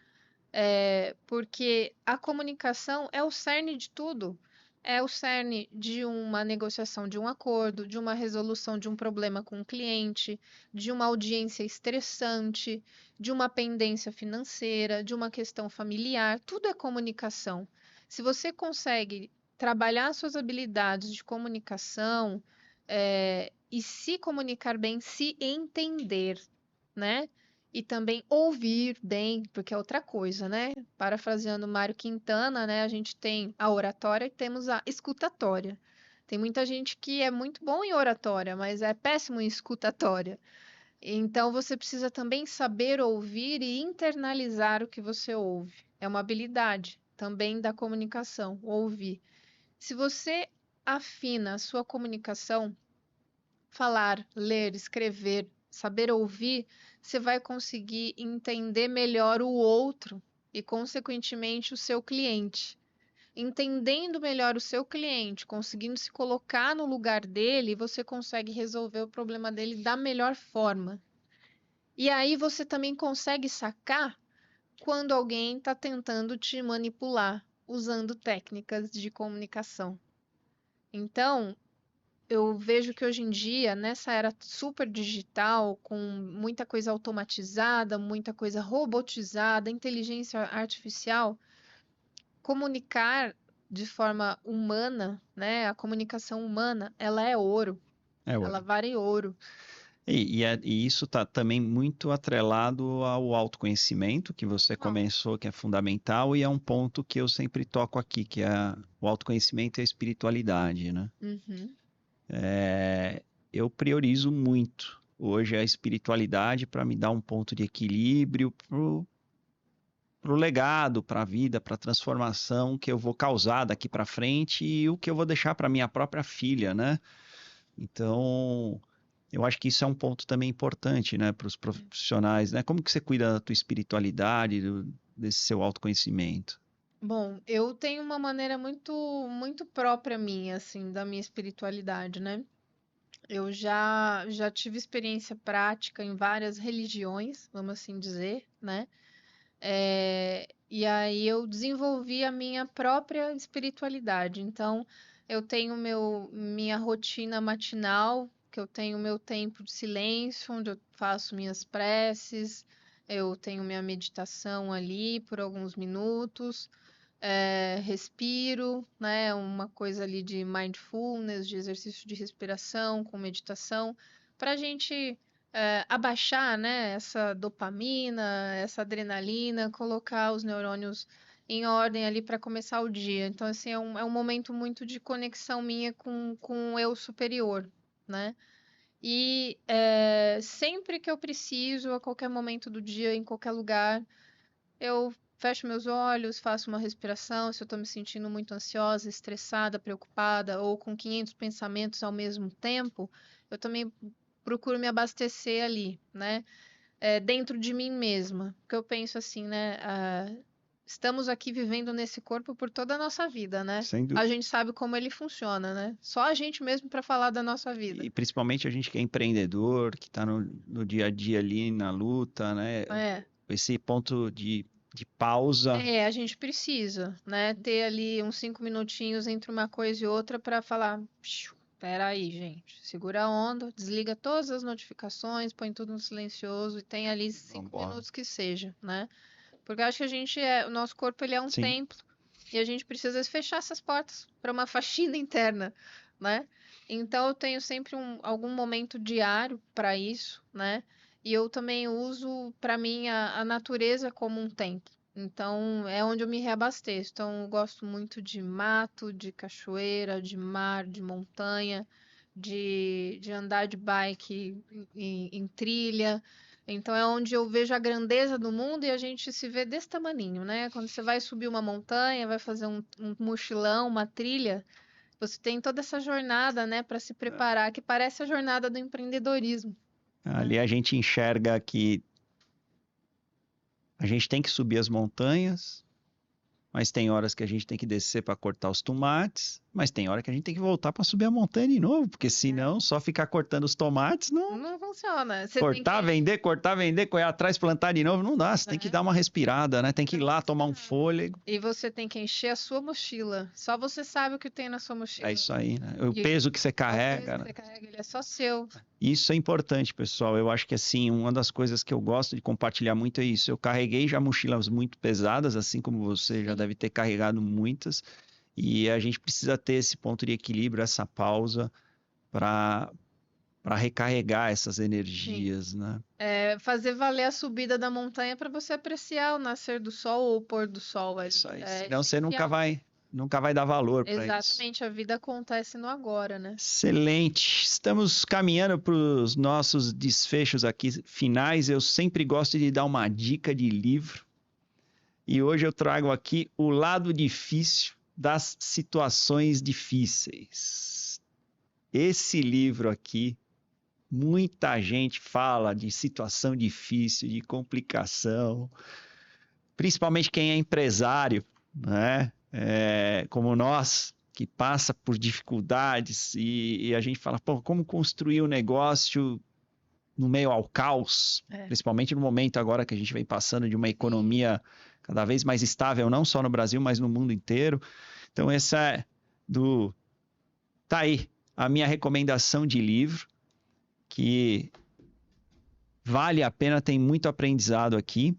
S2: Porque a comunicação é o cerne de tudo. É o cerne de uma negociação de um acordo, de uma resolução de um problema com o cliente, de uma audiência estressante, de uma pendência financeira, de uma questão familiar. Tudo é comunicação. Se você consegue trabalhar suas habilidades de comunicação, e se comunicar bem, se entender, né? E também ouvir bem, porque é outra coisa, né? Parafraseando Mário Quintana, né? A gente tem a oratória e temos a escutatória. Tem muita gente que é muito bom em oratória, mas é péssimo em escutatória. Então você precisa também saber ouvir e internalizar o que você ouve. É uma habilidade também da comunicação, ouvir. Se você afina a sua comunicação, falar, ler, escrever, saber ouvir, você vai conseguir entender melhor o outro e, consequentemente, o seu cliente. Entendendo melhor o seu cliente, conseguindo se colocar no lugar dele, você consegue resolver o problema dele da melhor forma. E aí você também consegue sacar quando alguém está tentando te manipular usando técnicas de comunicação. Então, eu vejo que hoje em dia, nessa era super digital, com muita coisa automatizada, muita coisa robotizada, inteligência artificial, comunicar de forma humana, né? A comunicação humana, ela é ouro,
S1: É
S2: ela
S1: ouro.
S2: vale ouro.
S1: E isso está também muito atrelado ao autoconhecimento, que você
S2: Total.
S1: começou, que é fundamental, e é um ponto que eu sempre toco aqui, que é o autoconhecimento e a espiritualidade, né?
S2: Uhum.
S1: Eu priorizo muito hoje a espiritualidade para me dar um ponto de equilíbrio pro legado, para a vida, para a transformação que eu vou causar daqui para frente e o que eu vou deixar para minha própria filha, né? Então, eu acho que isso é um ponto também importante, né, para os profissionais, né? Como que você cuida da tua espiritualidade, desse seu autoconhecimento?
S2: Bom, eu tenho uma maneira muito própria minha, assim, da minha espiritualidade, né? Eu já tive experiência prática em várias religiões, vamos assim dizer, né? E aí eu desenvolvi a minha própria espiritualidade. Então, eu tenho minha rotina matinal, que eu tenho meu tempo de silêncio, onde eu faço minhas preces, eu tenho minha meditação ali por alguns minutos, respiro, né? Uma coisa ali de mindfulness, de exercício de respiração com meditação, para a gente abaixar, né, essa dopamina, essa adrenalina, colocar os neurônios em ordem ali para começar o dia. Então, assim, é um momento muito de conexão minha com o eu superior, né? E sempre que eu preciso, a qualquer momento do dia, em qualquer lugar, eu fecho meus olhos, faço uma respiração. Se eu estou me sentindo muito ansiosa, estressada, preocupada ou com 500 pensamentos ao mesmo tempo, eu também procuro me abastecer ali, né? Dentro de mim mesma. Porque eu penso assim, né? Estamos aqui vivendo nesse corpo por toda a nossa vida, né?
S1: Sem
S2: A
S1: dúvida.
S2: gente sabe como ele funciona, né? Só a gente mesmo para falar da nossa vida.
S1: E principalmente a gente que é empreendedor, que está no dia a dia ali na luta, né?
S2: É.
S1: Esse ponto de pausa.
S2: A gente precisa, né? Ter ali uns 5 minutinhos entre uma coisa e outra para falar. Espera aí, gente. Segura a onda, desliga todas as notificações, põe tudo no silencioso e tem ali 5 minutos que seja, né? Porque eu acho que o nosso corpo ele é um
S1: Sim.
S2: templo e a gente precisa fechar essas portas para uma faxina interna, né? Então eu tenho sempre algum momento diário para isso, né? E eu também uso para mim a natureza como um templo. Então é onde eu me reabasteço. Então eu gosto muito de mato, de cachoeira, de mar, de montanha, de andar de bike em trilha. Então é onde eu vejo a grandeza do mundo e a gente se vê desse tamaninho, né? Quando você vai subir uma montanha, vai fazer um mochilão, uma trilha, você tem toda essa jornada, né, para se preparar, que parece a jornada do empreendedorismo.
S1: Ali a gente enxerga que a gente tem que subir as montanhas, mas tem horas que a gente tem que descer para cortar os tomates, mas tem hora que a gente tem que voltar para subir a montanha de novo, porque senão só ficar cortando os tomates
S2: Não funciona. Você tem
S1: cortar, vender, correr atrás, plantar de novo, não dá. Você tem que dar uma respirada, né? Tem que ir lá tomar um fôlego.
S2: E você tem que encher a sua mochila. Só você sabe o que tem na sua mochila.
S1: É isso aí, né? O
S2: E
S1: peso que você
S2: o peso
S1: carrega,
S2: que
S1: né?
S2: você carrega, ele é só seu.
S1: Isso é importante, pessoal. Eu acho que assim, uma das coisas que eu gosto de compartilhar muito é isso. Eu carreguei já mochilas muito pesadas, assim como você já deve ter carregado muitas, e a gente precisa ter esse ponto de equilíbrio, essa pausa para recarregar essas energias, né?
S2: Fazer valer a subida da montanha para você apreciar o nascer do sol ou o pôr do sol.
S1: Isso aí.
S2: É
S1: Senão você
S2: essencial.
S1: nunca vai dar valor para isso.
S2: Exatamente, a vida acontece no agora, né?
S1: Excelente. Estamos caminhando para os nossos desfechos aqui finais. Eu sempre gosto de dar uma dica de livro. E hoje eu trago aqui O Lado Difícil das Situações Difíceis. Esse livro aqui, muita gente fala de situação difícil, de complicação, principalmente quem é empresário, né? Como nós, que passa por dificuldades e a gente fala, pô, como construir um negócio no meio ao caos, principalmente no momento agora que a gente vem passando de uma economia cada vez mais estável, não só no Brasil, mas no mundo inteiro. Então, tá aí a minha recomendação de livro, que vale a pena, tem muito aprendizado aqui.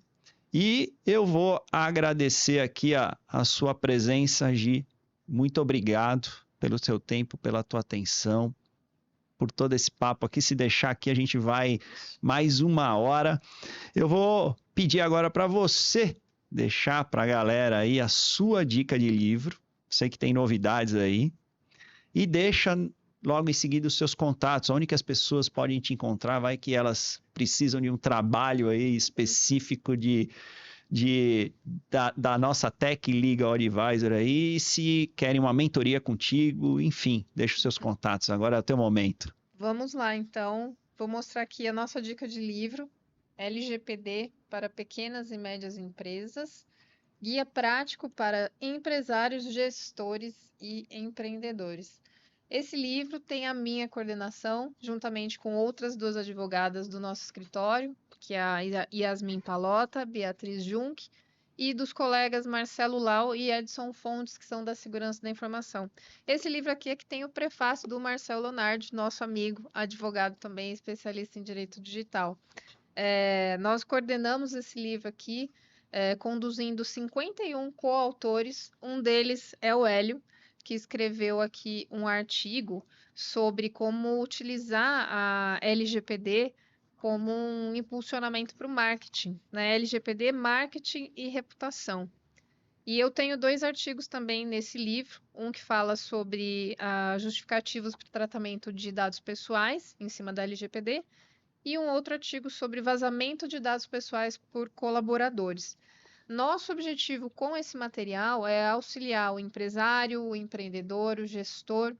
S1: E eu vou agradecer aqui a sua presença, Gi. Muito obrigado pelo seu tempo, pela tua atenção, por todo esse papo aqui. Se deixar aqui, a gente vai mais 1 hora. Eu vou pedir agora para você deixar para a galera aí a sua dica de livro. Sei que tem novidades aí. E deixa logo em seguida os seus contatos, onde que as pessoas podem te encontrar, vai que elas precisam de um trabalho aí específico da nossa Tech Legal Advisor aí, se querem uma mentoria contigo, enfim, deixa os seus contatos, agora é o teu momento.
S2: Vamos lá, então. Vou mostrar aqui a nossa dica de livro, LGPD para pequenas e médias empresas, guia prático para empresários, gestores e empreendedores. Esse livro tem a minha coordenação, juntamente com outras 2 advogadas do nosso escritório, que é a Yasmin Palota, Beatriz Junk, e dos colegas Marcelo Lau e Edson Fontes, que são da Segurança da Informação. Esse livro aqui é que tem o prefácio do Marcelo Leonardi, nosso amigo, advogado também, especialista em direito digital. Nós coordenamos esse livro aqui, conduzindo 51 coautores, um deles é o Hélio, que escreveu aqui um artigo sobre como utilizar a LGPD como um impulsionamento para o marketing, né? LGPD, marketing e reputação. E eu tenho 2 artigos também nesse livro, um que fala sobre justificativos para o tratamento de dados pessoais em cima da LGPD, e um outro artigo sobre vazamento de dados pessoais por colaboradores. Nosso objetivo com esse material é auxiliar o empresário, o empreendedor, o gestor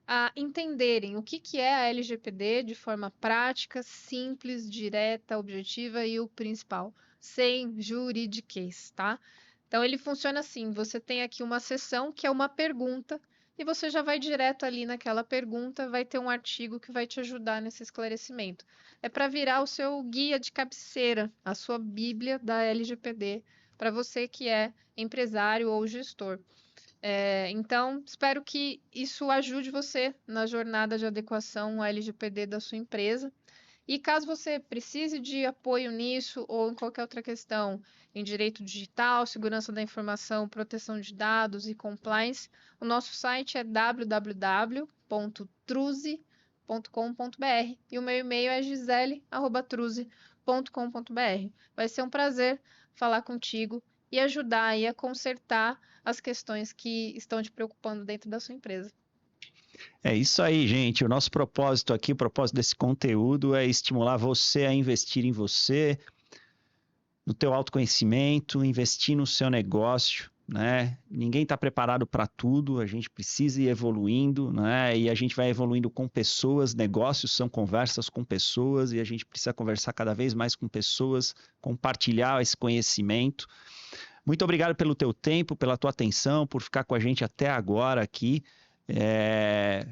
S2: a entenderem o que é a LGPD de forma prática, simples, direta, objetiva e o principal, sem juridiquês, tá? Então ele funciona assim: você tem aqui uma seção que é uma pergunta e você já vai direto ali naquela pergunta, vai ter um artigo que vai te ajudar nesse esclarecimento. É para virar o seu guia de cabeceira, a sua bíblia da LGPD, para você que é empresário ou gestor. Então, espero que isso ajude você na jornada de adequação à LGPD da sua empresa. E caso você precise de apoio nisso ou em qualquer outra questão em direito digital, segurança da informação, proteção de dados e compliance, o nosso site é www.truze.com.br e o meu e-mail é gisele@truze.com.br. Vai ser um prazer falar contigo e ajudar aí a consertar as questões que estão te preocupando dentro da sua empresa.
S1: É isso aí, gente. O nosso propósito aqui, o propósito desse conteúdo é estimular você a investir em você, no teu autoconhecimento, investir no seu negócio, né? Ninguém está preparado para tudo, a gente precisa ir evoluindo, né? E a gente vai evoluindo com pessoas, negócios são conversas com pessoas e a gente precisa conversar cada vez mais com pessoas, compartilhar esse conhecimento. Muito obrigado pelo teu tempo, pela tua atenção, por ficar com a gente até agora aqui.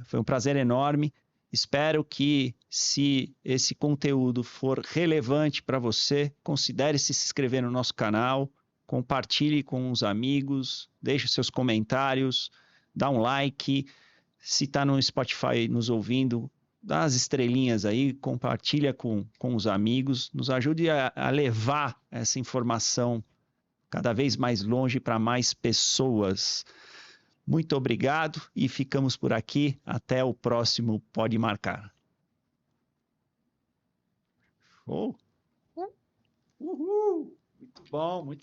S1: Foi um prazer enorme. Espero que, se esse conteúdo for relevante para você, considere se inscrever no nosso canal, compartilhe com os amigos, deixe seus comentários, dá um like. Se está no Spotify nos ouvindo, dá as estrelinhas aí, compartilha com os amigos, nos ajude a levar essa informação cada vez mais longe para mais pessoas. Muito obrigado e ficamos por aqui. Até o próximo Pode Marcar. Show! Uhul! Muito bom, muito